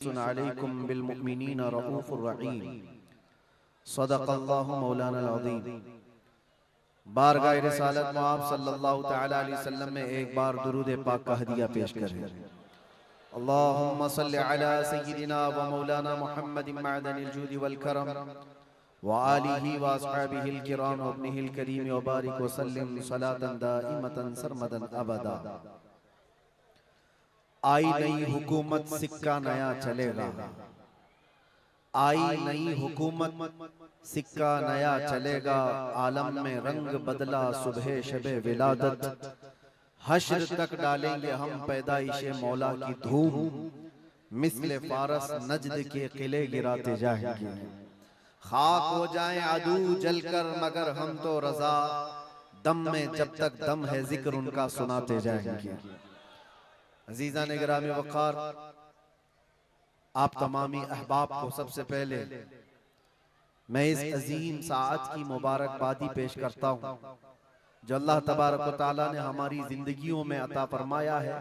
अलैकुम बिलमुमिनीना रऊफुर रहीम। सदक़ल्लाहु मौलाना अज़ीम। बारगाह रिसालत में आप सल्लल्लाहु तआला अलैहि वसल्लम में एक बार दुरूद पाक का हदिया पेश करें। अल्लाहुम्मा सल्लि अला सय्यिदिना व मौलाना मुहम्मदिन मअदनिल जूदि वल करम व आलिहि व अस्हाबिहिल किराम व इब्निहिल करीम व बारिक व सल्लिम सलातन दाइमतन सरमदन अबदा। आई नई हुकूमत सिक्का नया चलेगा, आई नई हुकूमत सिक्का नया चलेगा। आलम में रंग बदला सुबह शबे विलादत, हश्र तक डालेंगे हम पैदाइशे मौला की धूम। मिस्ले फारस नजद के किले गिराते जाएंगे, खाक हो जाएं अदू जलकर मगर हम तो रजा। दम में जब तक दम है जिक्र उनका सुनाते जाएंगे। अजीज़ा ने गिरामी वक़ार, आप तमामी अहबाब को सबसे पहले मैं इस अजीम साअत की मुबारकबादी पेश करता हूँ जो अल्लाह तबारक व तआला ने हमारी जिंदगियों में अता फरमाया है।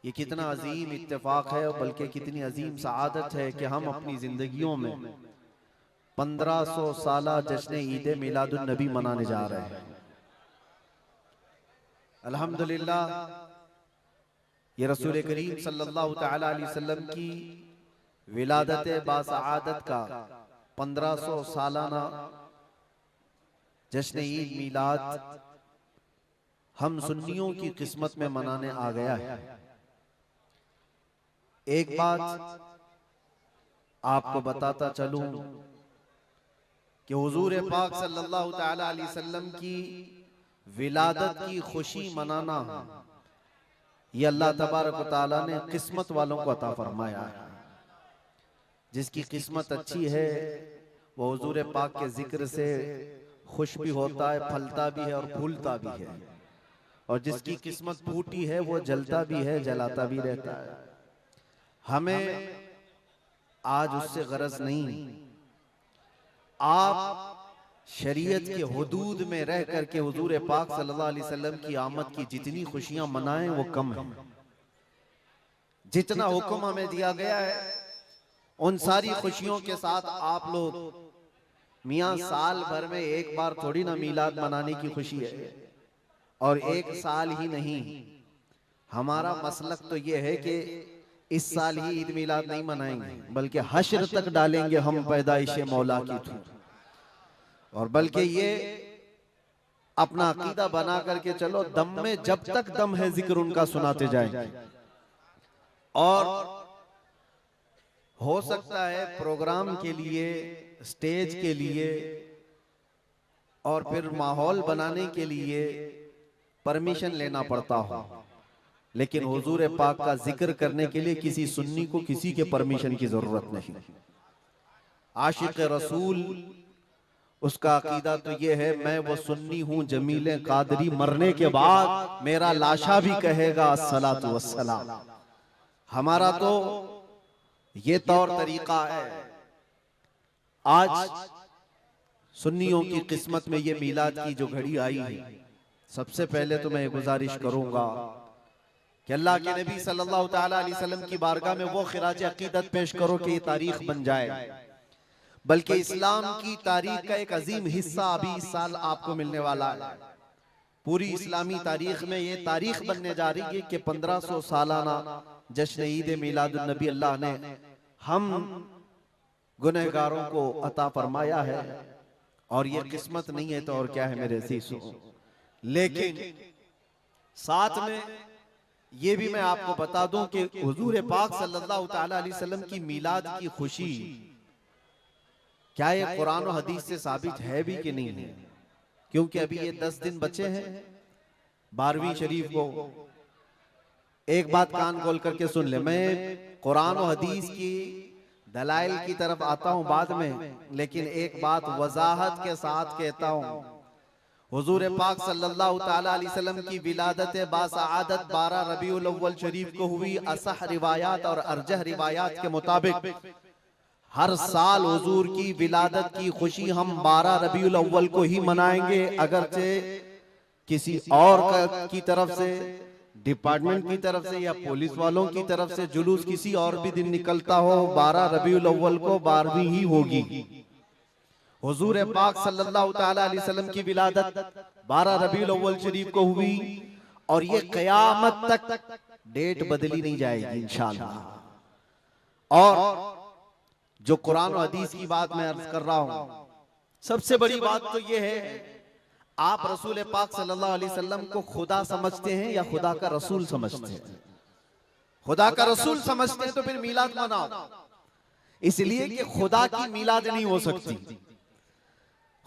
ये कितना अजीम इत्तेफाक है, बल्कि कितनी अजीम सआदत है कि हम अपनी जिंदगियों में 1500 साला जश्न ईद मिलादुन नबी मनाने जा रहे हैं। अल्हम्दुलिल्लाह, ये रसूल करीम सल्लल्लाहु तआला अलैहि वसल्लम की विलादत बासआदत का 1500 सालाना जश्न ईद मिलाद हम सुन्नियों की किस्मत में मनाने आ गया है। एक बात आपको बताता चलूं कि हुजूर पाक सल्लल्लाहु तआला अलैहि वसल्लम की विलादत की खुशी मनाना ये अल्लाह तबारक व तआला ने किस्मत वालों को अता फरमाया है। जिसकी किस्मत अच्छी है वो हुजूर पाक के जिक्र से खुश भी होता है, फलता भी है और फूलता भी है। और जिसकी किस्मत फूटी है वो जलता भी है, जलाता भी रहता है। हमें आज उससे गरज नहीं। आप शरीयत के हुदूद में रह करके हुजूर पाक सल्लल्लाहु अलैहि वसल्लम की आमद की जितनी खुशियां मनाएं वो कम है। जितना हुक्म हमें दिया गया है उन सारी खुशियों के साथ आप लोग मियां साल भर में एक बार थोड़ी ना मीलाद मनाने की खुशी है। और एक साल ही नहीं, हमारा मसलक तो ये है कि इस साल ही ईद मिलाद नहीं मनाएंगे, बल्कि हश्र तक डालेंगे हम पैदाइशे मौला की धूम। और बल्कि ये अपना अकीदा बना करके चलो, दम में जब तक दम है जिक्र उनका सुनाते जाएंगे। और हो सकता है प्रोग्राम के लिए, स्टेज के लिए और फिर माहौल बनाने के लिए परमिशन लेना पड़ता हो, लेकिन हुजूर पाक का जिक्र करने के लिए किसी सुन्नी को किसी के परमिशन की जरूरत नहीं। आशिक रसूल उसका अकीदा तो ये है, मैं वो सुन्नी हूं जमीले कादरी, मरने के बाद मेरा लाशा भी कहेगा अस्सलातु वस्सलाम। हमारा तो ये तौर तरीका है। आज सुन्नियों की किस्मत में ये मीलाद की जो घड़ी आई है, सबसे पहले तो मैं गुजारिश करूंगा कि अल्लाह के नबी सल्लल्लाहु तआला अलैहि वसल्लम की बारगाह में वो खिराज अकीदत पेश करो कि ये तारीख बन जाए। बल्कि इस्लाम की तारीख का एक अजीम हिस्सा अभी इस साल आपको मिलने वाला है। पूरी इस्लामी तारीख में ये तारीख बनने जा रही है कि 1500 सालाना जश्न ईद मिलादुन नबी अल्लाह ने हम गुनहगारों को अता फरमाया है। और ये किस्मत नहीं है तो और क्या है मेरे अज़ीज़ों। लेकिन साथ में ये भी मैं आपको बता दूं कि हुजूर पाक सल्लल्लाहु तआला अलैहि वसल्लम की मिलाद की खुशी क्या ये कुरान और हदीस से साबित है भी कि नहीं है। क्योंकि अभी ये 10 दिन बचे हैं 12वीं शरीफ को। एक बात कान खोल करके सुन ले, मैं कुरान और हदीस की दलाइल की तरफ आता हूं बाद में, लेकिन एक बात वजाहत के साथ कहता हूं। हुजूर पाक सल्लल्लाहु तआला अलैहि वसल्लम की विलादत बासआदत 12 रबीउल अव्वल शरीफ को हुई। असह रिवायात और अरजह रिवायात के मुताबिक हर साल हुजूर की विलादत की खुशी हम 12 रबीउल अव्वल को ही मनाएंगे। अगरचे किसी और की तरफ से डिपार्टमेंट की तरफ से या पुलिस वालों की तरफ से जुलूस किसी और भी दिन निकलता हो, 12 रबीउल अव्वल को 12वीं ही होगी। हुजूर पाक सल्लल्लाहु ताला अलैहि वसल्लम की विलादत 12 रबीउल अव्वल शरीफ को हुई और ये कयामत तक डेट बदली नहीं जाएगी इंशाअल्लाह। और जो कुरान और हदीस की बात मैं अर्ज कर रहा हूं, सबसे बड़ी बात तो ये है, आप रसूल पाक सल्लल्लाहु अलैहि वसल्लम को खुदा समझते हैं या खुदा का रसूल समझते हैं? खुदा का रसूल समझते हैं तो फिर मीलाद मनाओ, इसलिए कि खुदा की मीलाद नहीं हो सकती,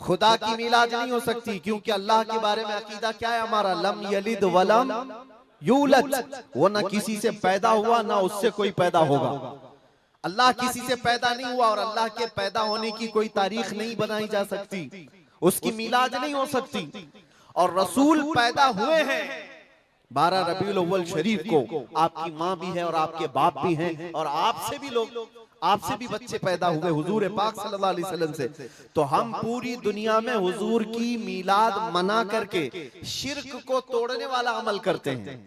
खुदा की मीलाद नहीं हो सकती, क्योंकि अल्लाह के बारे में अकीदा क्या है हमारा, लम यलिद वलम यूलद, वो ना किसी से पैदा हुआ ना उससे कोई पैदा होगा। अल्लाह किसी से पैदा नहीं हुआ और अल्लाह के पैदा होने की कोई तारीख नहीं बनाई जा सकती, उसकी मीलाद नहीं हो सकती। और रसूल पैदा हुए हैं 12 रबीउल अव्वल शरीफ को, आपकी माँ भी है और आपके बाप भी हैं और आपसे भी लोग, आपसे भी बच्चे पैदा हुए हुजूर पाक सल्लल्लाहु अलैहि वसल्लम से। तो हम पूरी दुनिया में हुजूर की मीलाद मना करके शिर्क को तोड़ने वाला अमल करते हैं,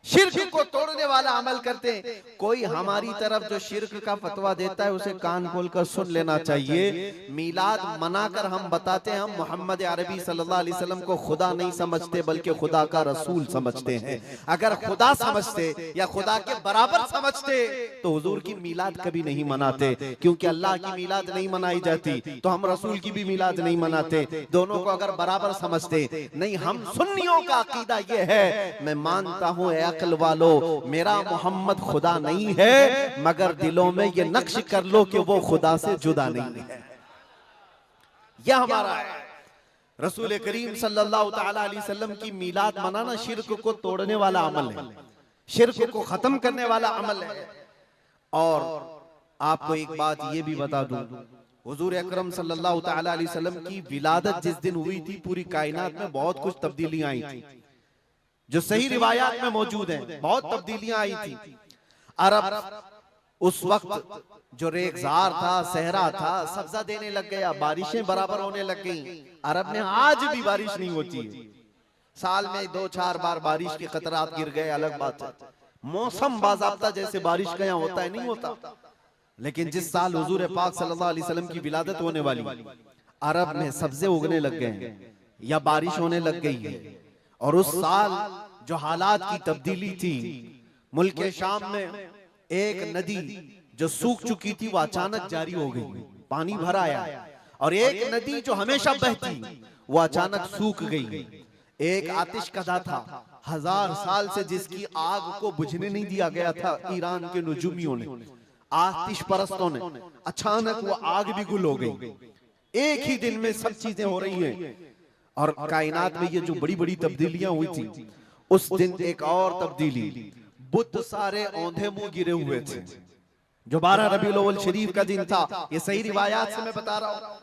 शिर्क को तोड़ने वाला अमल करते हैं। कोई हमारी तरफ जो शिर्क का फतवा देता है उसे कान खोलकर सुन लेना चाहिए। मीलाद मनाकर हम बताते हैं हम मोहम्मद अरबी सल्लल्लाहु अलैहि वसल्लम को खुदा नहीं समझते बल्कि खुदा का रसूल समझते हैं। अगर खुदा समझते या खुदा के बराबर समझते तो हुजूर की मीलाद कभी नहीं मनाते, क्योंकि अल्लाह की मीलाद नहीं मनाई जाती तो हम रसूल की भी मीलाद नहीं मनाते। दोनों को अगर बराबर समझते, नहीं, हम सुन्नियों का अकीदा ये है, मैं मानता हूँ अक्ल वालो मेरा मोहम्मद खुदा नहीं है, मगर दिलों में ये नक्श कर लो कि वो खुदा से जुदा नहीं है। यह हमारा है। रसूल करीम सल्लल्लाहु ताला अलैहि वसल्लम की मीलाद मनाना शिर्क को तोड़ने वाला अमल है, शिर्क को खत्म करने वाला अमल है। और आपको एक बात ये भी बता दूं, हुजूर अकरम सल्लल्लाहु ताला अलैहि वसल्लम की विलादत जिस दिन हुई थी पूरी कायनात में बहुत कुछ तब्दीलियां आई थी, जो सही रिवायात में मौजूद हैं, बहुत तब्दीलियां आई थी। अरब उस वक्त जो रेगजार था, सहरा था, सब्जा देने लग गया, बारिशें बराबर होने लग गई। अरब में आज भी बारिश नहीं होती है, साल में 2-4 बार बारिश के खतरात गिर गए, अलग बात है। मौसम बाज़ाब्ता जैसे बारिश का यहाँ होता है नहीं होता। लेकिन जिस साल हुजूर पाक सल्लल्लाहु अलैहि वसल्लम की विलादत होने वाली, अरब में सब्जे उगने लग गए या बारिश होने लग गई है। और उस साल जो हालात की तब्दीली थी, मुल्क शाम में एक नदी जो सूख चुकी थी वो अचानक जारी हो गई, पानी भर आया। और एक नदी जो हमेशा बहती वो अचानक सूख गई। एक आतिश कदा था 1000 साल से जिसकी आग को बुझने नहीं दिया गया था ईरान के नुजूमियों ने, आतिश परस्तों ने, अचानक वो आग भी गुल हो गई। एक ही दिन में सब चीजें हो रही हैं। और कायनात में ये जो बड़ी बड़ी तब्दीलियां हुई थी, उस दिन एक और तब्दीली, बुत सारे औंधे मुंह गिरे हुए थे। जो 12 रबीउल अव्वल शरीफ का दिन था, ये सही रिवायात से मैं बता रहा हूं,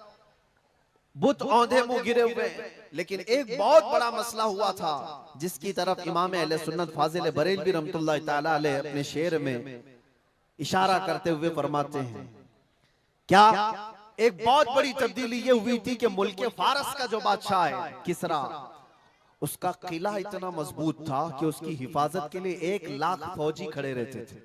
बुत औंधे मुंह गिरे हुए। लेकिन एक बहुत बड़ा मसला हुआ था जिसकी तरफ इमाम अहले सुन्नत फाजिल बरेलवी रहमतुल्लाह ताला अलैह अपने शेर में इशारा करते हुए फरमाते हैं, क्या एक बहुत बड़ी तब्दीली ये हुई थी कि मुल्क फारस का जो बादशाह है किसरा, उसका किला इतना मजबूत था कि उसकी हिफाजत के लिए 1 लाख फौजी खड़े रहते थे,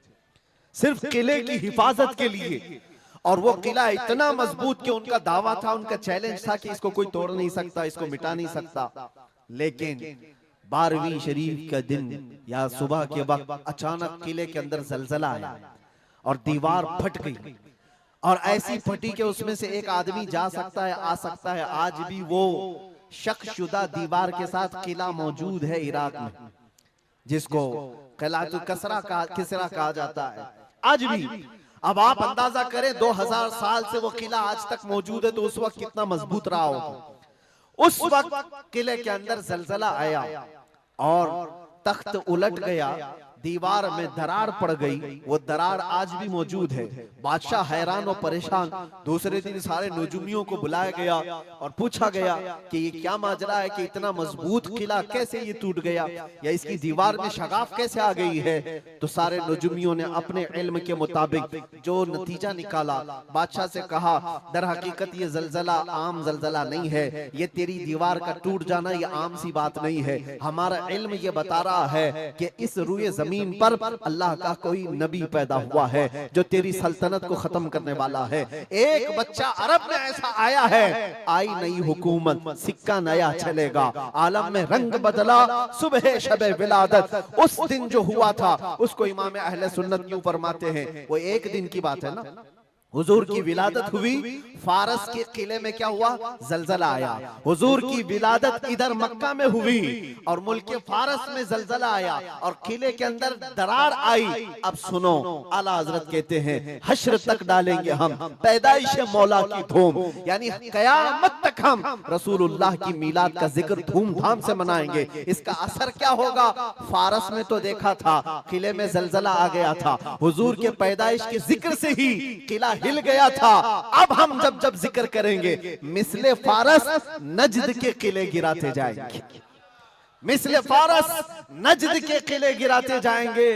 सिर्फ किले की हिफाजत के लिए। और वो किला इतना मजबूत कि उनका दावा था, उनका चैलेंज था कि इसको कोई तोड़ नहीं सकता, इसको मिटा नहीं सकता। लेकिन 12वीं शरीफ का दिन या सुबह के वक्त अचानक किले के अंदर जलजला आया और दीवार फट गई। और ऐसी फटी कि उसमें से एक आदमी जा सकता है, आ सकता है। आज भी वो शक्शुदा दीवार के साथ किला मौजूद है इराक में, जिसको किलातुल किसरा कहा जाता है आज भी। अब आप अंदाजा करें 2000 साल से वो किला आज तक मौजूद है, तो उस वक्त कितना मजबूत रहा होगा। उस वक्त किले के अंदर जलजला आया और तख्त उलट गया, दीवार में दरार पड़ गई, वो दरार आज भी मौजूद है। बादशाह हैरान और परेशान। दूसरे दिन सारे नजूमियों को बुलाया गया और पूछा गया कि ये क्या माजरा है कि इतना मजबूत किला कैसे ये टूट गया, या इसकी दीवार में शगाफ कैसे आ गई है। तो सारे नजूमियों ने अपने इल्म के मुताबिक जो नतीजा निकाला, बादशाह से कहा दर हकीकत ये जलजला आम जलजला नहीं है, ये तेरी दीवार का टूट जाना ये आम सी बात नहीं है। हमारा इल्म ये बता रहा है कि इस रुए जमीन पर अल्लाह का कोई नबी पैदा हुआ है जो तेरी सल्तनत को खत्म करने वाला है। एक बच्चा अरब में ऐसा आया है, आई नई हुकूमत, सिक्का नया चलेगा, आलम में रंग बदला, सुबह शबे विलादत। उस दिन जो हुआ था उसको इमाम अहले सुन्नत क्यों फरमाते हैं, वो एक दिन की बात है ना। हुजूर की विलादत हुई, फारस के किले में क्या हुआ, जलजला आया। हुजूर की विलादत इधर मक्का में हुई और मुल्क फारस में जलजला आया और किले के अंदर दरार आई। अब सुनो, आला हजरत कहते हैं हश्र तक डालेंगे हम पैदाइश मौला की धूम, यानी कयामत तक हम रसूलुल्लाह की मिलाद का जिक्र धूमधाम से मनाएंगे। इसका असर क्या होगा, फारस में तो देखा था किले में जलजला आ गया था, हुजूर के पैदाइश के जिक्र से ही किला हिल गया था। अब हम जब जब जिक्र करेंगे मिसले फारस नजद के किले गिराते जाएंगे, मिसले फारस नजद के किले गिराते जाएंगे।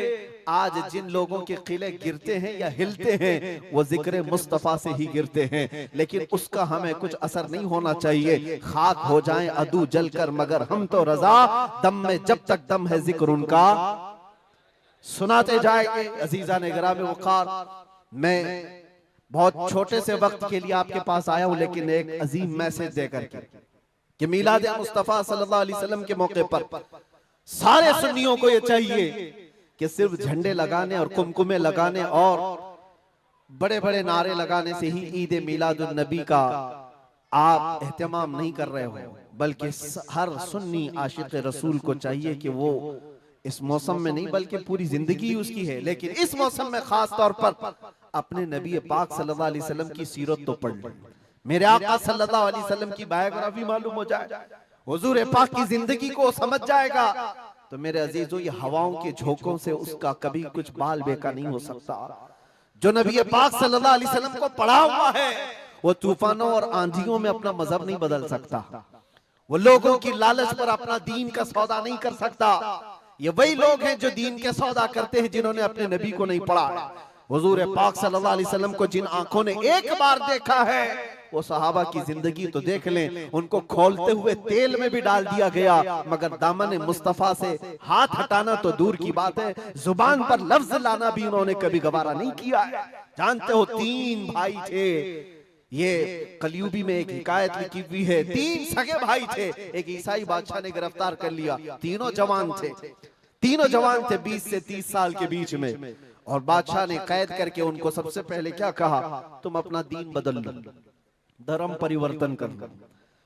आज जिन लोगों के किले गिरते हैं या हिलते हैं वो जिक्र मुस्तफा से ही गिरते हैं, लेकिन उसका हमें कुछ असर नहीं होना चाहिए। खाक हो जाएं अदू जलकर मगर हम तो रजा, दम में जब तक दम है जिक्र उनका सुनाते जाएंगे। अजीजा ने गिरामे वक़ार, मैं बहुत छोटे से वक्त के लिए आपके पास आया हूं, लेकिन एक अजीम मैसेज देकर के कि मिलाद मुस्तफा सल्लल्लाहु अलैहि वसल्लम के मौके पर सारे सुन्नियों को यह चाहिए कि सिर्फ झंडे लगाने और कुमकुमे लगाने और बड़े बड़े नारे लगाने से ही ईद मिलादुन नबी का आप एहतमाम नहीं कर रहे हो, बल्कि हर सुन्नी आशिक रसूल को चाहिए कि वो इस मौसम में नहीं बल्कि पूरी जिंदगी उसकी है, लेकिन इस मौसम में खास तौर पर अपने नबी पाक सल्लल्लाहु अलैहि वसल्लम की सीरत तो पढ़ ले, मेरे आका सल्लल्लाहु अलैहि वसल्लम की बायोग्राफी मालूम हो जाए, हुजूर पाक की जिंदगी को समझ जाएगा। तो मेरे अजीजों, ये हवाओं के झोंकों से उसका कभी कुछ बाल बेका नहीं हो सकता। जो नबी पाक सल्लल्लाहु अलैहि वसल्लम को पढ़ा हुआ है वो तूफानों और आंधियों में अपना मजहब नहीं बदल सकता, वो लोगों की लालच पर अपना दीन का सौदा नहीं कर सकता। ये वही लोग हैं जो दीन के सौदा करते हैं जिन्होंने अपने नबी को नहीं पढ़ा। हुजूर पाक सल्लल्लाहु अलैहि वसल्लम को जिन आंखों ने एक बार देखा है वो सहाबा की जिंदगी तो देख लें, उनको खोलते हुए तेल में भी डाल दिया गया, मगर दामन मुस्तफा से हाथ हटाना तो दूर की बात है, जुबान पर लफ्ज लाना भी उन्होंने कभी गवारा नहीं किया। जानते हो, 3 भाई थे, ये कलयुगी में एक हिकायत लिखी हुई है, 3 सगे भाई थे, एक ईसाई बादशाह ने गिरफ्तार कर लिया, तीनों जवान थे, 20 से 30 साल के बीच में, और बादशाह ने कैद करके उनको सबसे पहले क्या कहा, तुम अपना दीन बदल लो, धर्म परिवर्तन कर लो,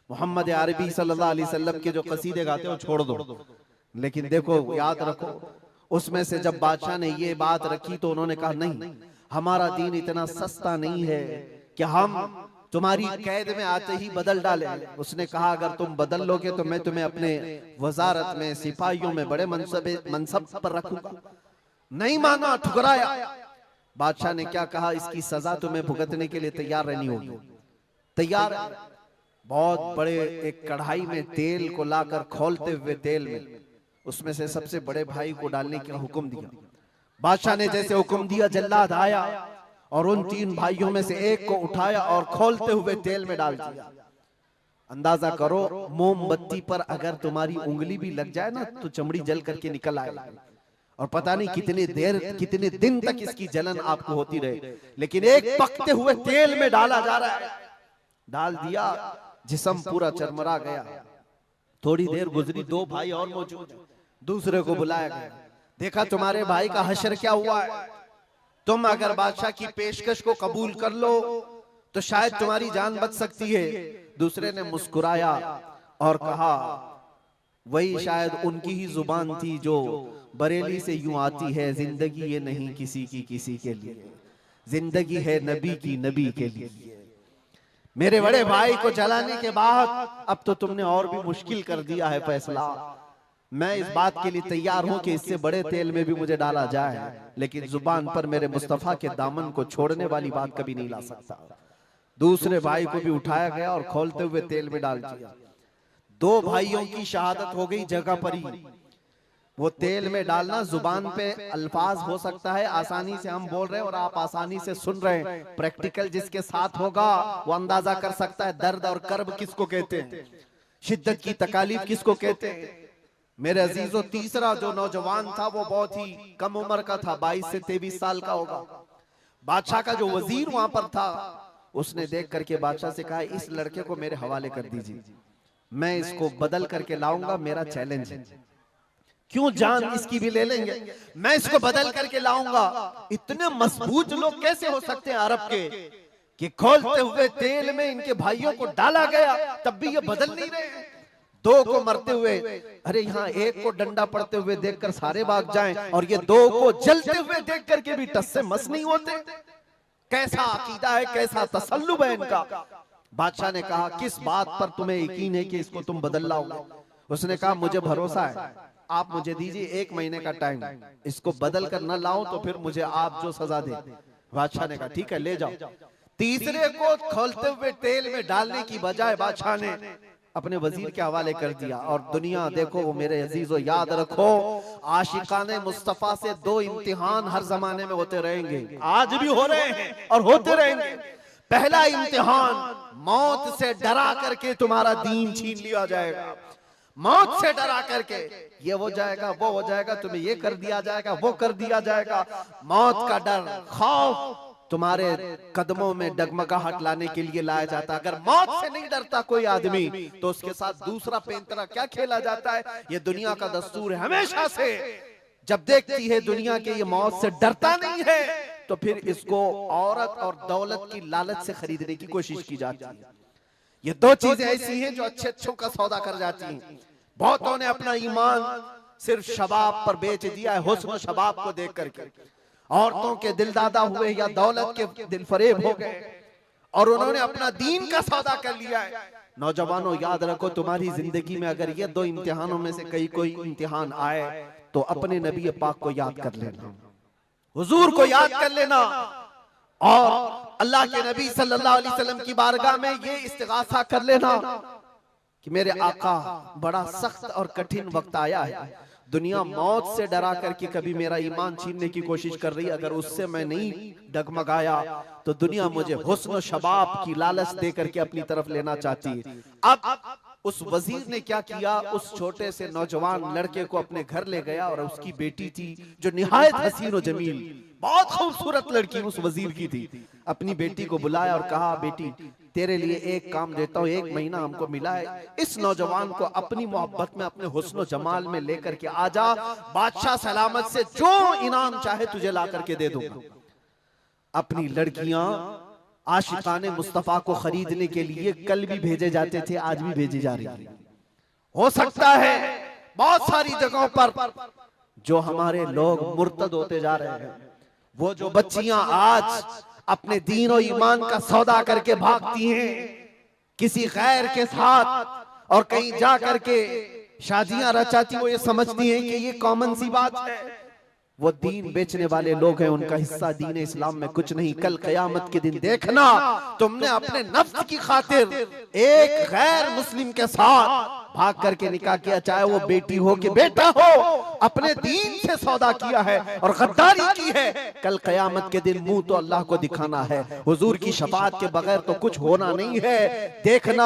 मोहम्मद अरबी सल्लल्लाहु अलैहि वसल्लम के जो कसीदे गाते हो छोड़ दो। लेकिन देखो, याद रखो, उसमें से जब बादशाह ने ये बात रखी तो उन्होंने कहा नहीं, हमारा दीन इतना सस्ता नहीं है कि हम तुम्हारी कैद में आते ही बदल डाले। उसने कहा अगर तुम बदल लोगे तो मैं तुम्हें अपने वजारत में सिपाहियों में बड़े मनसब पर रखूंगा। नहीं माना, ठुकराया। बादशाह ने क्या कहा, इसकी सजा तुम्हें भुगतने के लिए तैयार रहनी होगी। तैयार। बहुत बड़े एक कढ़ाई में तेल को लाकर खोलते हुए तेल में उसमें से सबसे बड़े भाई को डालने का हुक्म दिया। बादशाह ने जैसे हुक्म दिया, जल्लाद आया और उन 3 भाइयों में से एक को उठाया और खोलते हुए तेल में डाल दिया। अंदाजा करो, मोमबत्ती पर अगर तुम्हारी उंगली भी लग जाए ना तो चमड़ी जल करके निकल आए, और पता नहीं कितने दिन तक इसकी जलन आपको होती रहे। लेकिन एक पकते हुए तेल में डाला जा रहा है, डाल दिया, जिस्म पूरा चरमरा गया। थोड़ी देर गुजरी, 2 भाई और मौजूद, दूसरे को बुलाया गया, देखा तुम्हारे भाई का हश्र क्या हुआ है, तुम अगर बादशाह की पेशकश को कबूल कर लो तो शायद तुम्हारी जान बच सकती है। दूसरे ने मुस्कुराया और कहा वही शायद उनकी ही जुबान थी जो बरेली से यूं आती है, जिंदगी ये नहीं किसी की किसी के लिए, जिंदगी है नबी की नबी के लिए। मेरे बड़े भाई को जलाने के बाद अब तो तुमने और भी मुश्किल कर दिया है फैसला। मैं इस बात के लिए तैयार हूं कि इससे बड़े तेल में भी मुझे डाला जाए, लेकिन जुबान पर मेरे मुस्तफा के दामन को छोड़ने वाली बात कभी नहीं ला सकता। दूसरे भाई को भी उठाया गया और खोलते हुए तेल में डाल दिया। दो भाइयों की शहादत हो गई जगह पर ही। वो तेल में डालना जुबान पे अल्फाज हो सकता है, आसानी से हम बोल रहे हैं और आप आसानी से सुन रहे हैं। प्रैक्टिकल जिसके साथ होगा वो अंदाजा कर सकता है दर्द और कर्ब किसको कहते हैं, शिद्दत की तकालीफ किसको कहते हैं। मेरे अजीजों, तीसरा जो नौजवान था वो बहुत ही कम उम्र का था, 22 से 23 साल का होगा। बादशाह का जो वजीर वहां पर था, उसने देख करके बादशाह से कहा, इस लड़के को मेरे हवाले कर दीजिए, मैं इसको बदल करके लाऊंगा, मेरा चैलेंज है। क्यों जान इसकी भी ले लेंगे, मैं इसको बदल करके लाऊंगा। इतने मजबूत लोग कैसे हो सकते हैं अरब के कि खोलते हुए तेल में इनके भाइयों को डाला गया, तब भी ये बदल नहीं रहे। दो को मरते हुए, अरे यहाँ एक को डंडा पड़ते हुए देखकर सारे भाग जाएं, और ये दो को जलते हुए देख करके भी टस से मस नहीं होते। कैसा अकीदा है, कैसा तसल्लुब है इनका। बादशाह ने कहा, किस बात पर तुम्हें यकीन है कि इसको तुम बदल लाओगे। उसने कहा, मुझे भरोसा है, आप मुझे दीजिए 1 महीने का टाइम, इसको बदल कर न लाऊं तो फिर मुझे आप जो सजा दे। बादशाह ने कहा, ठीक है, ले जाओ। तीसरे को खोलते हुए तेल में डालने की बजाय बादशाह ने अपने वजीर के हवाले कर दिया। और दुनिया देखो, वो मेरे अजीजों याद रखो, आशिकाने मुस्तफा से 2 इम्तिहान हर जमाने में होते रहेंगे, आज भी हो रहे हैं और होते रहेंगे। पहला इम्तिहान, मौत से डरा करके तुम्हारा दीन छीन लिया जाएगा। मौत से डरा करके ये हो जाएगा, वो हो जाएगा, तुम्हें ये कर दिया जाएगा, वो कर दिया जाएगा। मौत का डर, खौफ तुम्हारे कदमों में डगमगाहट लाने के लिए लाया जाता है। अगर मौत से नहीं डरता कोई आदमी, तो उसके साथ दूसरा पेंतरा क्या खेला जाता है। ये दुनिया का दस्तूर है, हमेशा से जब देखती है दुनिया के ये मौत से डरता नहीं है, तो फिर इसको औरत और दौलत की लालच से खरीदने की कोशिश की जाती है। ये 2 चीजें ऐसी हैं जो अच्छे अच्छों का सौदा कर जाती हैं। बहुतों ने अपना ईमान सिर्फ शबाब पर बेच दिया है, हुस्न शबाब को देख करके। औरतों के दिल दादा हुए या दौलत के दिल फरेब हो गए, और उन्होंने अपना दीन का सौदा कर लिया है। नौजवानों, याद रखो, तुम्हारी जिंदगी में अगर ये 2 इम्तिहानों में से कोई इम्तिहान आए, तो अपने नबी पाक को याद कर लेना, हुजूर को याद कर लेना, और अल्लाह के नबी सल्लल्लाहु अलैहि वसल्लम की बारगाह में ये इस्तिगासा कर लेना कि मेरे आका, बड़ा सख्त और कठिन वक्त आया है। दुनिया मौत से डरा करके कभी मेरा ईमान छीनने की कोशिश कर रही है, अगर उससे मैं नहीं डगमगाया तो दुनिया मुझे हुस्न शबाब की लालच दे करके अपनी तरफ लेना चाहती है। अब उस वजीर ने क्या किया, उस छोटे से नौजवान लड़के को अपने घर ले गया, और उसकी बेटी थी जो निहायत हसीन और जमील, बहुत खूबसूरत लड़की उस वजीर की थी। अपनी बेटी को बुलाया और कहा, बेटी तेरे लिए एक काम देता हूँ, 1 महीना हमको मिला है, इस नौजवान को अपनी मोहब्बत में, अपने हुस्न जमाल में लेकर के आजा, बादशाह सलामत से जो इनाम चाहे तुझे ला करके दे दूंगा। अपनी लड़कियां आशिकाने मुस्तफा को खरीदने के लिए कल भी भेजे जाते थे, आज भी भेजी जा रही है। हो सकता है बहुत सारी जगहों पर जो हमारे लोग मुर्तद होते जा रहे हैं, वो जो बच्चियां आज अपने दीन और ईमान का सौदा करके भागती हैं किसी गैर के साथ, और कहीं जा करके शादियां रचाती, वो ये समझती हैं कि ये कॉमन सी बात है। वो दीन बेचने वाले लोग हैं, उनका हिस्सा दीन इस्लाम में कुछ नहीं। कल क़यामत के दिन देखना, तुमने अपने नफ्स की खातिर एक गैर मुस्लिम के साथ भाग करके निकाह किया, चाहे वो बेटी हो कि बेटा हो, अपने दीन से सौदा किया है और गद्दारी की है। कल क़यामत के दिन मुंह तो अल्लाह को दिखाना है, हुजूर की शफाअत के बगैर तो कुछ होना नहीं है। देखना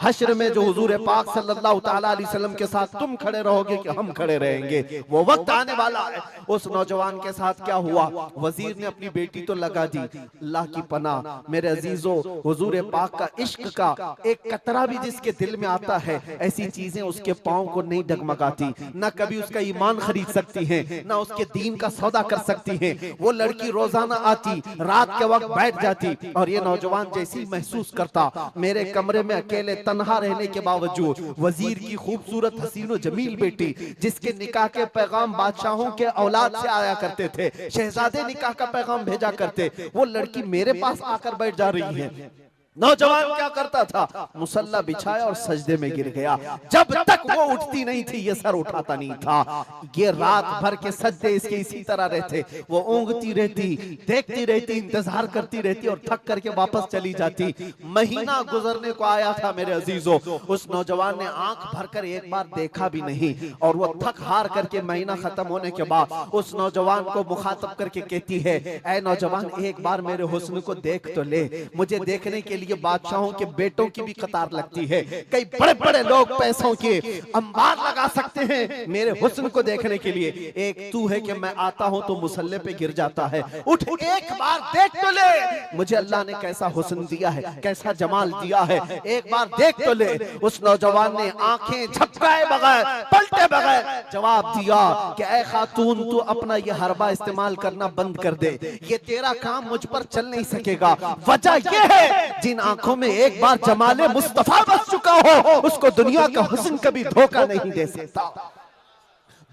हश्र में जो हुजूर पाक सल्लल्लाहु ताला अलैहि वसल्लम के साथ तुम खड़े रहोगे कि हम खड़े रहेंगे, वो वक्त आने वाला है। उस नौजवान के साथ क्या हुआ, वजीर ने अपनी बेटी तो लगा दी, अल्लाह की पनाह मेरे अजीजों, हुजूर पाक का इश्क का एक कतरा भी जिसके दिल में आता है, ऐसी चीजें उसके पांव को नहीं डगमगाती, ना कभी उसका ईमान खरीद सकती हैं, ना उसके दीन का सौदा कर सकती हैं। वो लड़की रोजाना आती, रात के वक्त बैठ जाती, और ये नौजवान जैसी महसूस करता, मेरे कमरे में अकेले तन्हा रहने के बावजूद वजीर की खूबसूरत हसीन जमील बेटी, जिसके निकाह के पैगाम बादशाहों के औलाद से आया करते थे, शहजादे निकाह का पैगाम भेजा करते, वो लड़की मेरे पास आकर बैठ जा रही है। नौजवान क्या करता था, मुसल्ला बिछाया और सजदे में गिर गया। जब तक वो उठती नहीं थी ये सर उठाता नहीं था। ये रात भर के सजदे इसके इसी तरह रहते। वो ऊँगती रहती, देखती रहती, इंतजार करती रहती और थक करके वापस चली जाती। महीना गुजरने को आया था मेरे अजीजों, उस नौजवान ने आंख भरकर एक बार देखा भी नहीं। और वो थक हार करके महीना खत्म होने के बाद उस नौजवान को मुखातब करके कहती है, ऐ नौजवान एक बार मेरे हुस्न को देख तो ले। मुझे देखने के लिए बादशाहों के बेटों की भी कतार लगती है। कई बड़े बड़े लोग पैसों के अंबार लगा सकते हैं मेरे हुस्न को देखने के लिए। एक तू है कि मैं आता हूं तो मुसल्ले पे गिर जाता है। उठ एक बार देख तो ले, मुझे अल्लाह ने कैसा हुस्न दिया है, कैसा जमाल दिया है, एक बार देख तो ले। उस नौजवान ने आंखें झपकाए बगैर, पलटे बगैर जवाब दिया कि ऐ खातून तू अपना ये हरबा इस्तेमाल करना बंद कर दे, ये तेरा काम मुझ पर चल नहीं सकेगा। वजह यह है जिन आंखों में एक बार जमाले मुस्तफा बस चुका हो उसको दुनिया का हुस्न कभी धोखा नहीं दे सकता,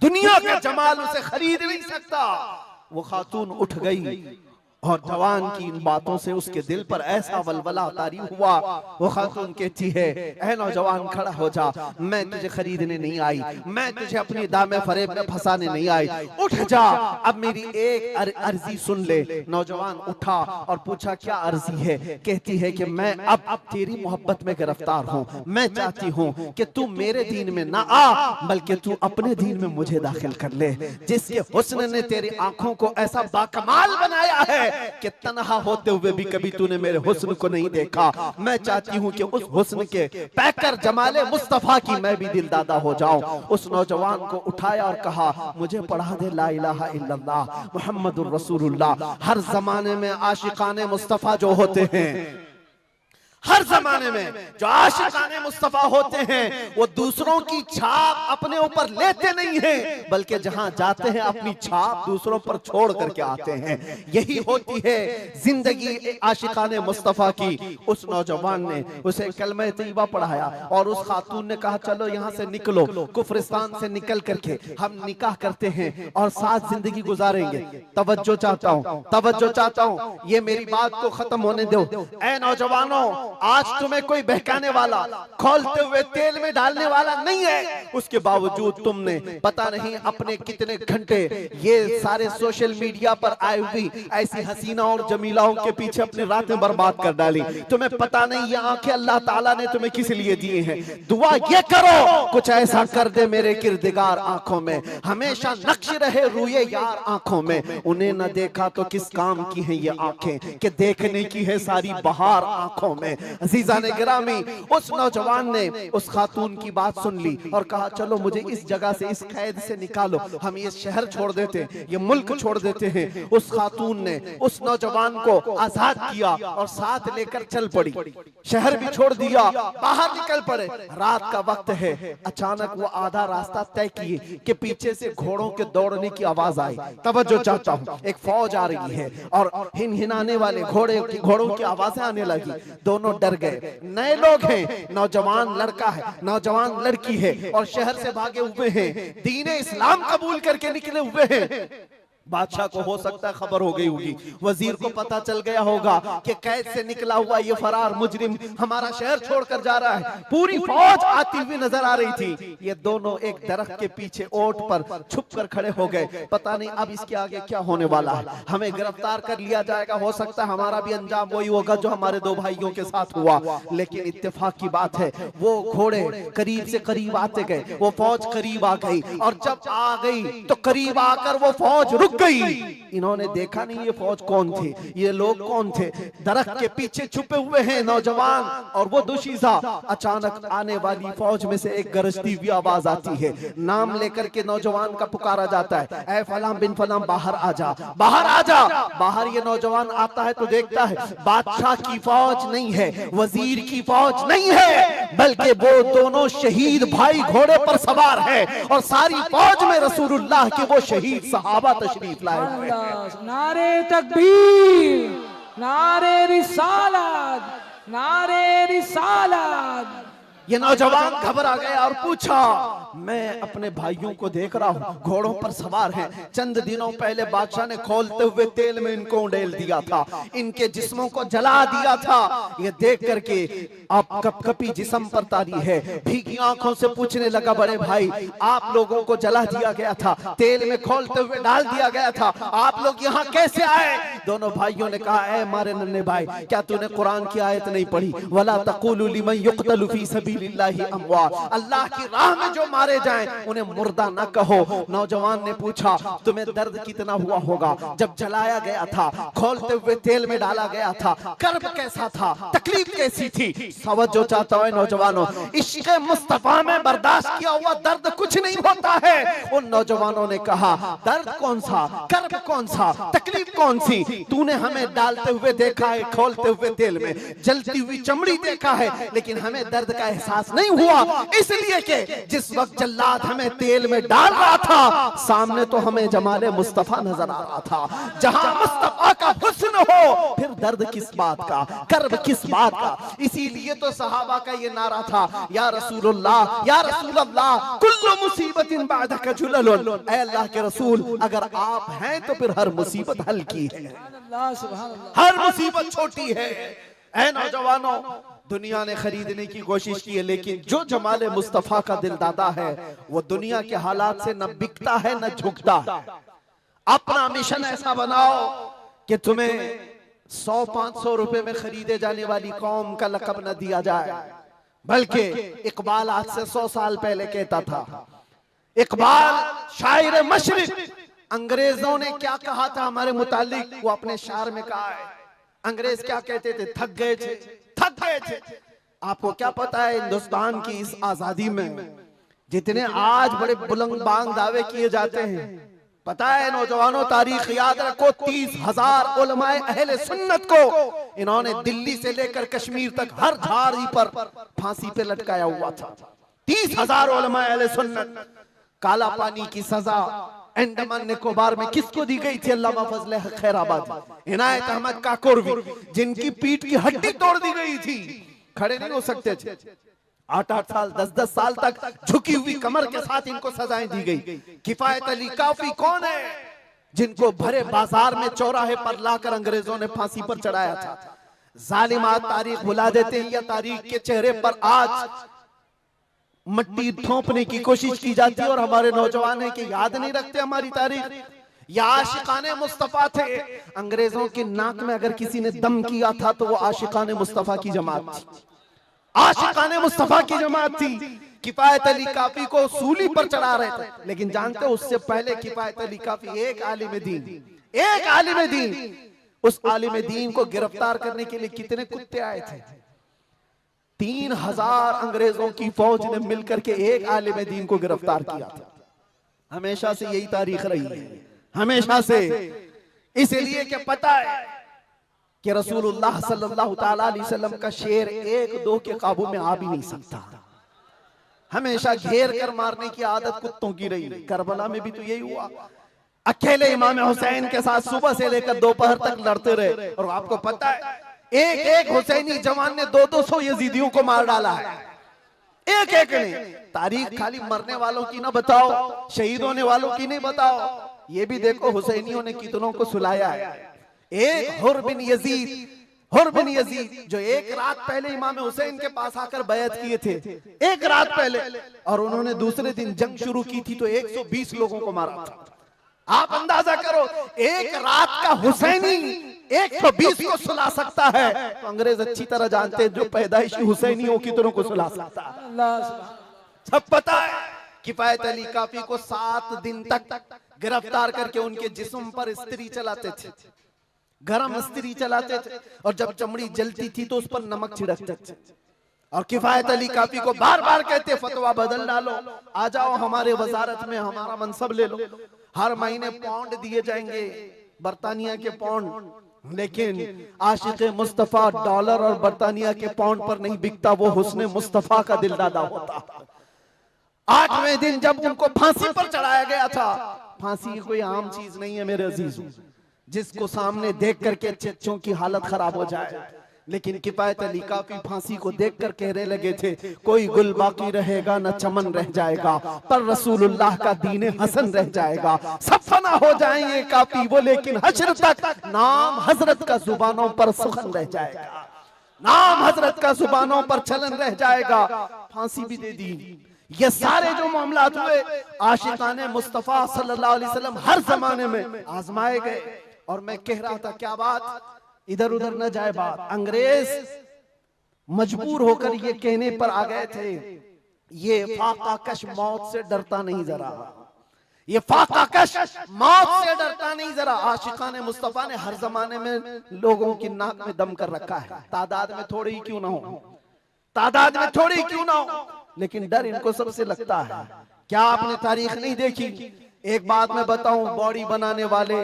दुनिया का जमाल उसे खरीद नहीं सकता। वो खातून उठ गई और जवान की इन बातों से उसके दिल पर ऐसा वलवला तारी हुआ। वो खातून कहती है, ऐ नौजवान खड़ा हो जा, मैं तुझे खरीदने नहीं आई, मैं तुझे अपनी दामे फरेब में फंसाने नहीं आई, उठ जा, अब मेरी एक अर्जी सुन ले। नौजवान उठा और पूछा क्या अर्जी है। कहती है कि मैं अब तेरी मोहब्बत में गिरफ्तार हूँ, मैं चाहती हूँ कि तू मेरे दीन में ना आ बल्कि तू अपने दीन में मुझे दाखिल कर ले। जिसके हुस्न ने तेरी आंखों को ऐसा बाकमाल बनाया है कि तन्हा होते हुए भी कभी तूने मेरे हुस्न को नहीं देखा। मैं चाहती हूँ कि उस हुस्न के पैकर जमाले मुस्तफा की मैं भी दिलदादा हो जाऊं। उस नौजवान को उठाया और कहा, मुझे पढ़ा दे ला इलाहा इल्लल्लाह मुहम्मदुर रसूलुल्लाह। हर जमाने में आशिकाने मुस्तफा जो होते हैं, हर जमाने में जो आशिकाने मुस्तफा होते हैं वो दूसरों की छाप अपने ऊपर लेते नहीं हैं बल्कि जहां जाते हैं अपनी छाप दूसरों पर छोड़ करके आते हैं। यही होती है जिंदगी आशिकाने मुस्तफा की। उस नौजवान ने उसे कलमा तैयबा पढ़ाया और उस खातून ने कहा, चलो यहाँ से निकलो, कुफरिस्तान से निकल करके हम निकाह करते हैं और साथ जिंदगी गुजारेंगे। तवज्जो चाहता हूँ, तवज्जो चाहता हूँ, ये मेरी बात को खत्म होने दो। ऐ नौजवानों, आज तुम्हें कोई बहकाने वाला, खोलते हुए तेल में डालने वाला नहीं है, उसके बावजूद तुमने पता नहीं अपने कितने घंटे ये सारे सोशल मीडिया पर आई हुई ऐसी हसीना और जमीलाओं के पीछे अपनी रातें बर्बाद कर डाली। तुम्हें पता नहीं ये आंखें अल्लाह ताला ने तुम्हें किस लिए दिए हैं। दुआ ये करो कुछ ऐसा कर दे मेरे किरदिगार आंखों में, हमेशा नक्श रहे रूए यार आंखों में। उन्हें न देखा तो किस काम की है ये आंखें कि देखने की है सारी बहार आंखों में। अजीजा ने गिरामी, उस नौजवान ने उस खातून की बात सुन ली और कहा, चलो मुझे इस जगह से, इस कैद से निकालो, हम ये शहर छोड़ देते, ये मुल्क छोड़ देते हैं। उस खातून ने उस नौजवान को आजाद किया और साथ लेकर चल पड़ी। शहर भी छोड़ दिया, बाहर निकल पड़े। रात का वक्त है, अचानक वो आधा रास्ता तय किए कि पीछे से घोड़ों के दौड़ने की आवाज आई। तवज्जो चाहता हूँ, एक फौज आ रही है और हिनहिनाने वाले घोड़ों की आवाजें आने लगी। दोनों डर गए। नए लोग हैं, नौजवान लड़का है, नौजवान लड़की है और शहर से भागे हुए हैं, दीन इस्लाम कबूल करके निकले हुए हैं। बादशाह को हो सकता है खबर हो गई होगी, वजीर को पता चल गया होगा कि कैद से निकला हुआ ये फरार मुजरिम हमारा शहर छोड़कर जा रहा है। पूरी फौज आती हुई नजर आ रही थी। ये दोनों एक दरख्त के पीछे ओट पर छुप कर खड़े हो गए। पता नहीं अब इसके आगे क्या होने वाला है, हमें गिरफ्तार कर लिया जाएगा, हो सकता है हमारा भी अंजाम वही होगा जो हमारे दो भाइयों के साथ हुआ। लेकिन इत्तेफाक की बात है, वो घोड़े करीब से करीब आते गए, वो फौज करीब आ गई और जब आ गई तो करीब आकर वो फौज रुक गई। इन्होंने देखा नहीं ये फौज कौन थी, ये लोग कौन थे। दरख्त के पीछे छुपे हुए हैं नौजवान और वो दुशीजा। अचानक आने वाली फौज में से एक गरजती हुई आवाज आती है, नाम लेकर के नौजवान का पुकारा जाता है, ऐ फलां बिन फलां बाहर आ जा, बाहर आ जा। बाहर ये नौजवान आता है तो देखता है बादशाह की फौज नहीं है, वजीर की फौज नहीं है, बल्कि वो दोनों शहीद भाई घोड़े पर सवार है और सारी फौज में रसूलुल्लाह के वो शहीद सहाबा तशरीफ लाए हुए हैं। नारे तकबीर, नारे रिसालत, नारे रिसालत। ये नौजवान घबरा गया और पूछा, मैं अपने भाइयों को देख रहा हूँ, घोड़ों पर सवार हैं। चंद दिनों पहले बादशाह ने खोलते हुए तेल में इनको उंडेल दिया था, इनके जिस्मों को जला दिया था। ये देख करके आप कपकपी जिस्म पर तारी है, भीगी आंखों से पूछने लगा, बड़े भाई आप लोगों को जला दिया गया था, तेल में खोलते हुए डाल दिया गया था, आप लोग यहाँ कैसे आए? दोनों भाइयों ने कहा, ऐ मारे नन्हे भाई, क्या तूने कुरान की आयत नहीं पढ़ी? वला तक़ूलू लिमन युक़तलु फी सबीलिल्लाहि अमवात, अल्लाह की राह में जो मारे जाएं उन्हें मुर्दा न कहो। नौजवान ने पूछा, तुम्हें दर्द कितना हुआ होगा जब जलाया गया था, खोलते हुए तेल में डाला गया था, कर्ब कैसा था, तकलीफ कैसी थी? तवज्जो चाहता है नौजवानों, इश्क़ मुस्तफा में बर्दाश्त किया हुआ दर्द कुछ नहीं होता है। उन नौजवानों ने कहा, दर्द कौन सा, कर्ब कौन सा, तकलीफ कौन सी? तूने हमें डालते हुए देखा है, खोलते हुए तेल में, जलती हुई चमड़ी देखा है, लेकिन हमें दर्द का एहसास नहीं हुआ, इसलिए कि जिस वक्त जल्लाद हमें तेल में डाल रहा था, सामने तो हमें जमाले मुस्तफा नजर आ रहा था। जहां मुस्तफा का हुस्न हो, फिर दर्द किस बात का, कर्ब किस बात का? इसीलिए तो सहाबा का ये नारा था, या रसूलुल्लाह या रसूलल्लाह कुल्लु मुसीबतिन बादका जुललुन, ऐ अल्लाह के रसूल अगर आप हैं तो फिर हर मुसीबत हल्की है, हर मुसीबत छोटी है। ऐ नौजवानों, दुनिया ने खरीदने की कोशिश की है, लेकिन जो जमाले मुस्तफा का दिलदादा है वो दुनिया के हालात से न बिकता है न झुकता है। अपना मिशन ऐसा बनाओ कि तुम्हें 100-500 रुपए में खरीदे जाने वाली कौम का लक़ब न दिया जाए, बल्कि इकबाल आज से 100 साल पहले कहता था, इकबाल शायर मशरिक, अंग्रेजों ने क्या कहा था हमारे मुतालिक, वो अपने शार में कहा है। अंग्रेज क्या कहते थे? थक गए थे, थक गए थे। आपको क्या पता है हिंदुस्तान की इस आजादी में जितने आज बड़े बुलंद बांग दावे किए जाते हैं, पता है नौजवानों, तारीख याद रखो, 30,000 उलमाए अहले सुन्नत को इन्होंने दिल्ली से लेकर कश्मीर तक हर झाड़ी पर फांसी पे लटकाया हुआ था। 30,000 उलमाए अहले सुन्नत। काला पानी की सजा अंडमान निकोबार में किसको दी गई थी? अल्लामा फजले खैराबाद, इनायत अहमद काकोरवी, जिनकी पीठ की हड्डी तोड़ दी गई थी, खड़े नहीं हो सकते थे। 8-8 साल 10-10 साल तक झुकी हुई कमर के साथ इनको सजाएं दी गई। किफायत अली काफी कौन है, जिनको भरे बाजार में चौराहे पर लाकर अंग्रेजों ने फांसी पर चढ़ाया था। जालिमात तारीख भुला देते हैं, या तारीख के चेहरे पर आज मट्टी थोपने की कोशिश की जाती है, और हमारे नौजवान है कि याद नहीं रखते हमारी तारीख। या आशिकाने मुस्तफा थे, अंग्रेजों की नाक में अगर किसी ने दम किया था तो वो आशिकाने मुस्तफा की जमात थी, आशिकाने मुस्तफा की जमात थी। किफायत अली काफी को सूली पर चढ़ा रहे थे, लेकिन जानते हो उससे पहले किफायत अली काफी एक आलिम दीन, एक आलिम दीन, उस आलिम दीन को गिरफ्तार करने के लिए कितने कुत्ते आए थे? 3,000 अंग्रेजों की फौज ने मिलकर के एक आलिम दीन को गिरफ्तार किया था। हमेशा से यही तारीख रही है, हमेशा से। इसलिए कि पता है कि रसूलुल्लाह सल्लल्लाहु ताला अलैहि वसल्लम का शेर 1-2 के काबू में आ भी नहीं सकता, हमेशा घेर कर मारने की आदत कुत्तों की रही। करबला में भी तो यही हुआ, अकेले इमाम हुसैन के साथ सुबह से लेकर दोपहर तक लड़ते रहे, और आपको पता है एक हुसैनी जवान ने 200 यजीदियों को मार डाला है, एक ने। तारीख खाली मरने वालों की ना बताओ, शहीद होने वालों की नहीं बताओ, ये भी देखो हुसैनियों ने कितनों को सुलाया है। एक हुर बिन यजीद जो एक रात पहले इमाम हुसैन के पास आकर बैत किए थे, एक रात पहले, और उन्होंने दूसरे दिन जंग शुरू की थी तो 120 लोगों को मारा था। आप अंदाजा करो, एक रात का हुसैनी 120 को सुला सकता है, तो अंग्रेज अच्छी तरह जानते हैं जो पैदाइशी हुसैनियों की तरह को सुला सकता है। सब पता है। किफायत अली काफी को 7 दिन तक गिरफ्तार करके उनके जिस्म पर इस्त्री चलाते थे, गरम इस्त्री चलाते थे, और जब चमड़ी जलती थी तो उस पर नमक छिड़कते थे। और किफायत अली काफी को बार बार कहते, फतवा बदल डालो, आ जाओ हमारे वजारत में, हमारा मनसब ले लो, हर महीने पाउंड दिए जाएंगे, बरतानिया के पाउंड। लेकिन आशिक मुस्तफा डॉलर और बरतानिया के पाउंड पर नहीं बिकता, वो हुस्ने मुस्तफा का दिलदादा होता। 8वें दिन जब उनको फांसी पर चढ़ाया गया था, फांसी कोई आम चीज नहीं है मेरे अजीजों, जिसको सामने देख करके चच्चों की हालत खराब हो जाए। लेकिन किफायत अली काफी फांसी को देखकर कहने लगे थे, कोई गुल बाकी रहेगा न चमन रह जाएगा, पर रसूलुल्लाह का दीन हसन रह जाएगा। सब फना हो जाएंगे काफी वो, लेकिन हश्र तक नाम हजरत का जुबानों पर सुखन रह जाएगा, नाम हजरत का जुबानों पर चलन रह जाएगा। फांसी भी दे दी। ये सारे जो मामलात हुए आशिकाने मुस्तफा सल्लल्लाहु अलैहि वसल्लम हर जमाने में आजमाए गए। और मैं कह रहा था क्या बात, इधर उधर न जाए बात, अंग्रेज मजबूर होकर ये कहने पर आ गए थे, ये फाका कश मौत से डरता नहीं जरा, ये फाका कश मौत से डरता नहीं जरा। आशिकाने मुस्तफा ने हर जमाने में लोगों की नाक में दम कर रखा है, तादाद में थोड़ी ही क्यों ना हो, तादाद में थोड़ी क्यों ना हो, लेकिन डर इनको सबसे लगता है। क्या आपने तारीख नहीं देखी? एक बात मैं बताऊं, बॉडी बनाने वाले,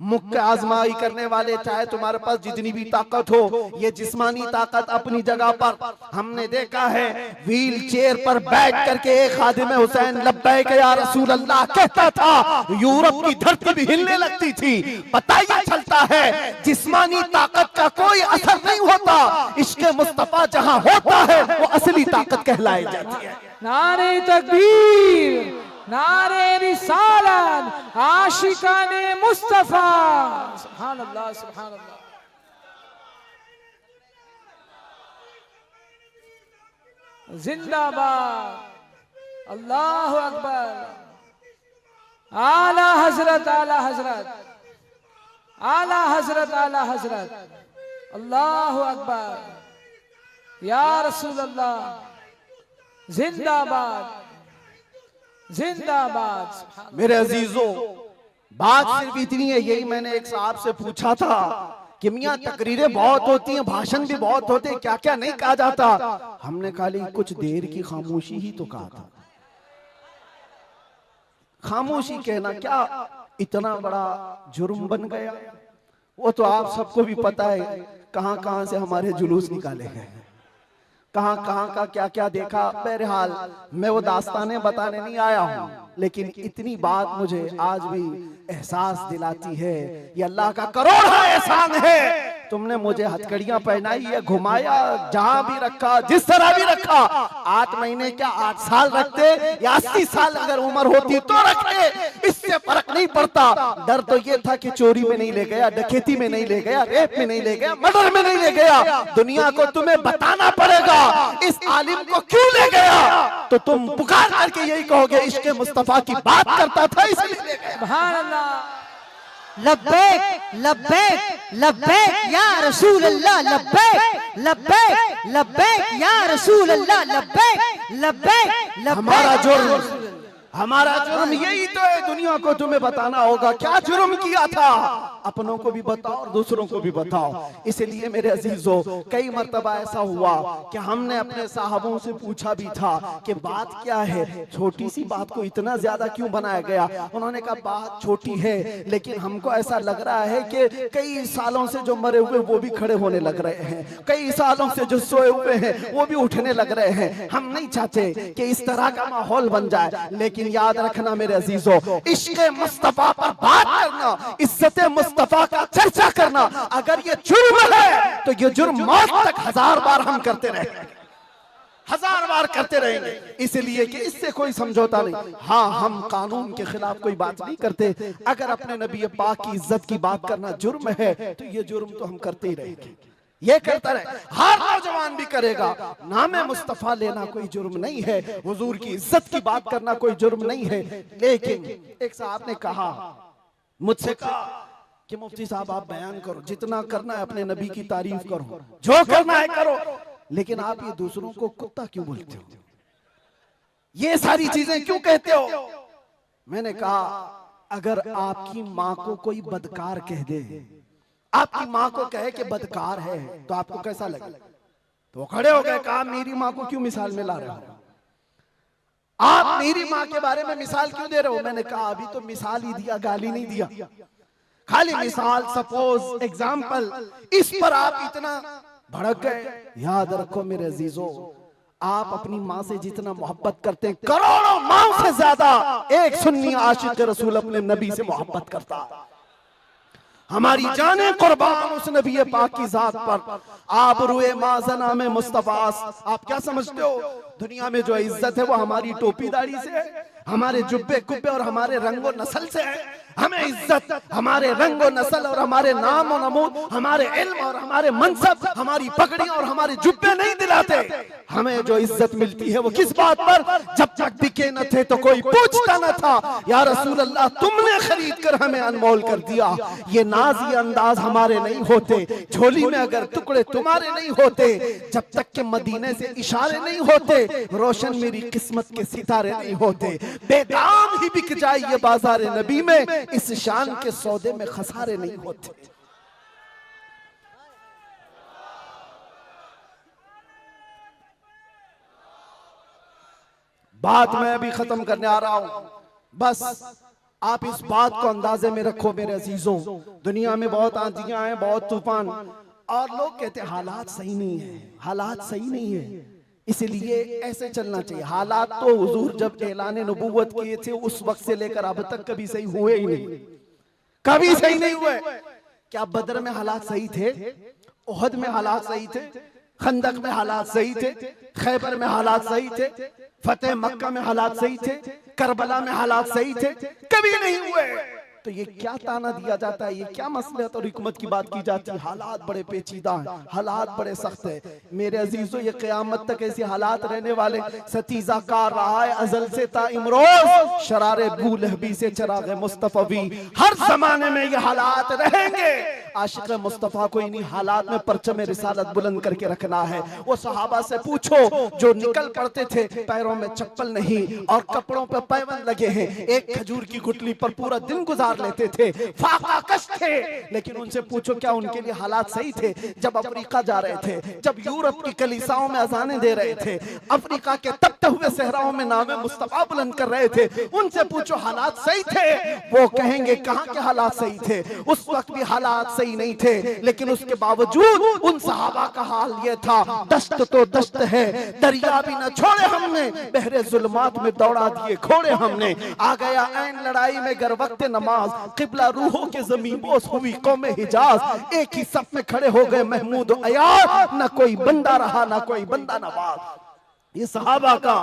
मुख्य आजमाई करने वाले, चाहे तुम्हारे पास जितनी भी ताकत हो, ये जिस्मानी ताकत अपनी जगह पर, हमने देखा है व्हील चेयर पर बैठ करके एक खादिम हुसैन लब्बैक या रसूल अल्लाह कहता था, यूरोप की धरती भी हिलने लगती थी। पता ही चलता है जिस्मानी ताकत का कोई असर नहीं होता, इश्क़ मुस्तफा जहां होता है वो असली ताकत कहलाई जाती है। नारे तकबीर, नारे रिसालत, आशिकाने मुस्तफा, सुभान अल्लाह, सुभान अल्लाह। जिंदाबाद, अल्लाहु अकबर, आला हजरत, आला हजरत, आला हजरत, आला हजरत, अल्लाहु अकबर, या रसूल अल्लाह, जिंदाबाद, जिंदाबाद। मेरे अजीजों, बात सिर्फ इतनी है, यही मैंने एक साहब से पूछा था कि मियां तकरीरें बहुत होती हैं, भाषण भी बहुत होते हैं, क्या क्या नहीं कहा जाता। हमने खाली कुछ देर की खामोशी ही तो कहा था। खामोशी कहना क्या इतना बड़ा जुर्म बन गया? वो तो आप सबको भी पता है कहां कहां से हमारे जुलूस निकाले गए, कहां कहां का क्या क्या देखा। बहरहाल मैं वो दास्तानें बताने नहीं आया हूं, लेकिन इतनी बात मुझे आज भी एहसास दिलाती है, ये अल्लाह का करोड़ा एहसान है। तुमने मुझे हथकड़ियां पहनाई है, घुमाया, जहां भी रखा, जिस तरह भी रखा। 8 महीने क्या 8 साल रखते या 80 साल अगर उम्र होती तो रखते, इससे फर्क नहीं पड़ता। डर तो ये था कि चोरी में नहीं ले गया, डकैती में नहीं ले गया, रेप में नहीं ले गया, मर्डर में नहीं ले गया। दुनिया को तुम्हें बताना पड़ेगा इस आलिम को क्यों ले गया, तो तुम पुकार करके यही कहोगे इश्क़ मुस्तफा की बात करता था इसलिए ले गया। सुभान अल्लाह, लब्बैक लब्बैक लब्बैक या रसूल अल्लाह, लब्बैक लब्बैक लब्बैक या रसूल अल्लाह, लब्बैक लब्बैक लब्बैक। हमारा जुर्म यही तो है, दुनिया को तुम्हें बताना होगा क्या जुर्म किया था। अपनों को भी बताओ और दूसरों को भी बताओ। इसलिए मेरे अजीजों, कई मर्तबा ऐसा हुआ कि हमने अपने साहबों से पूछा भी था कि बात क्या है, छोटी सी बात को इतना ज्यादा क्यों बनाया गया। उन्होंने कहा बात छोटी है, लेकिन हमको ऐसा लग रहा है कि कई सालों से जो मरे हुए वो भी खड़े होने लग रहे हैं, कई सालों से जो सोए हुए हैं वो भी उठने लग रहे हैं। हम नहीं चाहते कि इस तरह का माहौल बन जाए, लेकिन याद रखना मेरे अजीजों, इश्क़ मुस्तफा पर बात करना, इज्जत मुस्तफा का चर्चा करना, अगर ये जुर्म है तो ये जुर्म मौत तक 1000 बार हम करते रहेंगे, 1000 बार करते रहेंगे। इसलिए कि इससे कोई समझौता नहीं। हाँ, हम कानून के खिलाफ कोई बात नहीं करते। अगर अपने नबी पाक की इज्जत की बात करना जुर्म है तो ये जुर्म तो हम करते ही रहेंगे, ये करता रहे, हर नौजवान भी करेगा। नाम मुस्तफा लेना कोई जुर्म नहीं है, हुजूर की इज्जत की बात करना कोई जुर्म नहीं है। लेकिन एक साहब ने कहा, मुझसे कहा कि मुफ्ती साहब आप बयान करो, जितना करना है अपने नबी की तारीफ करो, जो करना है करो, लेकिन आप ये दूसरों को कुत्ता क्यों बोलते हो, ये सारी चीजें क्यों कहते हो। मैंने कहा अगर आपकी माँ को कोई बदकार कह दे, आपकी माँ को कहे कि बदकार है, तो आपको कैसा लगे। तो वो खड़े हो गए, कहा मेरी माँ को क्यों मिसाल में ला रहे हो, आप मेरी माँ के बारे में मिसाल क्यों दे रहे हो। मैंने कहा अभी तो मिसाल ही दिया, गाली नहीं दिया, खाली मिसाल, सपोज, एग्जाम्पल, इस पर आप इतना भड़क गए। याद रखो मेरे अजीजों, आप अपनी माँ से जितना मोहब्बत करते हैं, करोड़ों माँ से ज्यादा एक सुन्नी आशिक रसूल अपने नबी से मोहब्बत करता। हमारी जाने कुर्बान उस नबी पाक की जात पर। आप रुए माजना में मुस्तफास, आप क्या समझते हो दुनिया में जो इज्जत है वो हमारी टोपी दाढ़ी से है, हमारे जुब्बे कुब्बे और हमारे रंगो नस्ल से है। हमें इज्जत हमारे रंगो नस्ल और हमारे नाम और नमूद, हमारे इल्म और हमारे मनसब, हमारी पगड़ी और हमारे जुब्बे नहीं दिलाते। हमें जो इज्जत मिलती है वो किस बात पर? जब तक बिके न थे तो कोई पूछता न था, या रसूल अल्लाह तुमने खरीद कर हमें अनमोल कर दिया। ये नाज ये अंदाज हमारे नहीं होते, झोली में अगर टुकड़े तुम्हारे नहीं होते, जब तक के मदीने से इशारे नहीं होते, रोशन मेरी किस्मत के सितारे नहीं होते। बेदाम ही बिक जाए ये बाजार नबी में, इस शान के सौदे में खसारे नहीं होते। बात मैं अभी खत्म करने आ रहा हूं, बस आप इस बात को अंदाजे में रखो मेरे अजीजों। दुनिया में बहुत आंधियां हैं, बहुत तूफान, और लोग कहते हैं हालात सही नहीं है, हालात सही नहीं है, इसलिए ऐसे चलना चाहिए। हालात तो हुजूर जब ऐलान नबूवत किए थे उस वक्त से लेकर अब तक कभी सही हुए ही नहीं, कभी सही नहीं हुए। क्या बदर में हालात सही थे? उहद में हालात सही थे? खंदक में हालात सही थे? खैबर में हालात सही थे? फतेह मक्का में हालात सही थे? करबला में हालात सही थे? कभी नहीं हुए। तो ये क्या ताना दिया जाता है, ये क्या मसलहत और हिकमत की बात की जाती है? हालात बड़े पेचीदा हैं, हालात बड़े सख्त है मेरे अजीजों। ये क़यामत तक ऐसे हालात रहने वाले। सतीजा कार रहा है अजल से ता इमरोज, शरारे बूलहबी से चराग मुस्तफवी, हर जमाने में ये हालात रहेंगे। आशिक मुस्तफ़ा को इन्हीं हालात में परचम रिसालत बुलंद करके रखना है। वो सहाबा से पूछो जो निकल पड़ते थे, पैरों में चप्पल नहीं और कपड़ों पर पैबंद लगे हैं, एक खजूर की गुठली पर पूरा दिन गुजार लेते थे, फाका कश थे, लेकिन उनसे पूछो क्या उनके लिए हालात सही थे? जब अफ्रीका जा रहे थे, जब यूरोप की कलीसाओं में अजानें दे रहे थे, अफ्रीका के तपते हुए सहराओं में नामे मुस्तफा बुलंद कर रहे थे, उनसे पूछो हालात सही थे? वो कहेंगे कहां के हालात सही थे, उस वक्त भी हालात सही नहीं थे, लेकिन उसके बावजूद उन सहाबा का हाल ये था, दस्त तो दस्त है, दरिया भी न छोड़े हमने, बहरे जुल्मात में दौड़ा दिए घोड़े हमने। आ गया ऐन लड़ाई में गर वक्त नमाज, किबला रूहों के ज़मीन बोस हुई कौम हिजाज, एक ही सफ में खड़े हो गए महमूद अयार, न कोई बंदा रहा न कोई बंदा नवाज। ये सहाबा का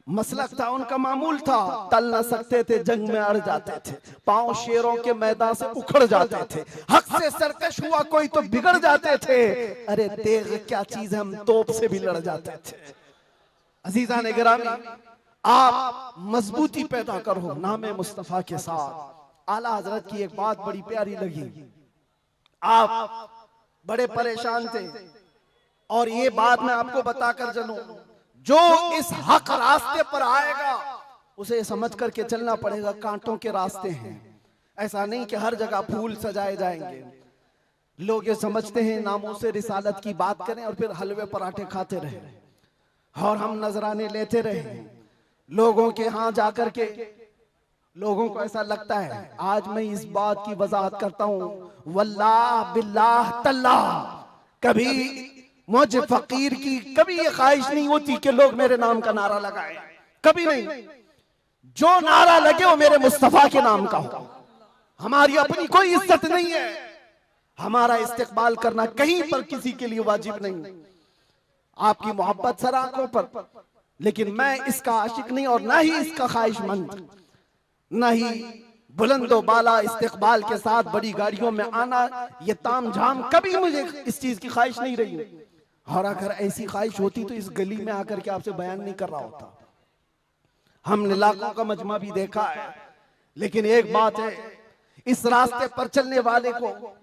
मसलक था, उनका मामूल था, टल न सकते थे, जंग में अड़ जाते थे, पांव शेरों के मैदान से उखड़ जाते थे, हक से सरकश हुआ कोई तो बिगड़ जाते थे, अरे तेग क्या चीज है, हम तोप से भी लड़ जाते थे। अजीजा ने गिरामी, आप मजबूती पैदा करो नामे मुस्तफा के साथ। आला हजरत की एक बात बड़ी प्यारी लगी, आप बड़े परेशान थे और ये बात मैं आपको बताकर चलूं, जो इस हक रास्ते पर आएगा उसे समझ करके चलना पड़ेगा, कांटों के रास्ते हैं। ऐसा नहीं कि हर जगह फूल सजाए जाएंगे। लोग ये समझते हैं नामों से रिसालत की बात करें और फिर हलवे पराठे खाते रहे और हम नजराने लेते रहे लोगों के यहाँ जाकर के। लोगों को ऐसा लगता है, आज मैं इस बात की वजाहत करता हूँ, वल्लाह बिल्लाह तल्लाह, कभी मुझे फकीर की कभी ये ख्वाहिश नहीं होती कि लोग मेरे नाम का नारा लगाएं, कभी नहीं। जो नारा लगे वो मेरे मुस्तफा के नाम का हो। हमारी अपनी कोई इज्जत नहीं है, हमारा इस्तेकबाल करना कहीं पर किसी के लिए वाजिब नहीं। आपकी मोहब्बत सर आंखों पर, लेकिन मैं इसका आशिक नहीं और ना ही इसका ख्वाहिशमंद, ना ही बुलंदो बाला इस्तेकबाल के साथ बड़ी गाड़ियों में आना, ये ताम झाम, कभी मुझे इस चीज की ख्वाहिश नहीं रही। और अगर ऐसी ख्वाहिश होती तो इस गली में आकर के आपसे बयान नहीं कर रहा होता। हमने लाखों का मजमा भी देखा है, लेकिन एक बात है, इस रास्ते पर चलने वाले को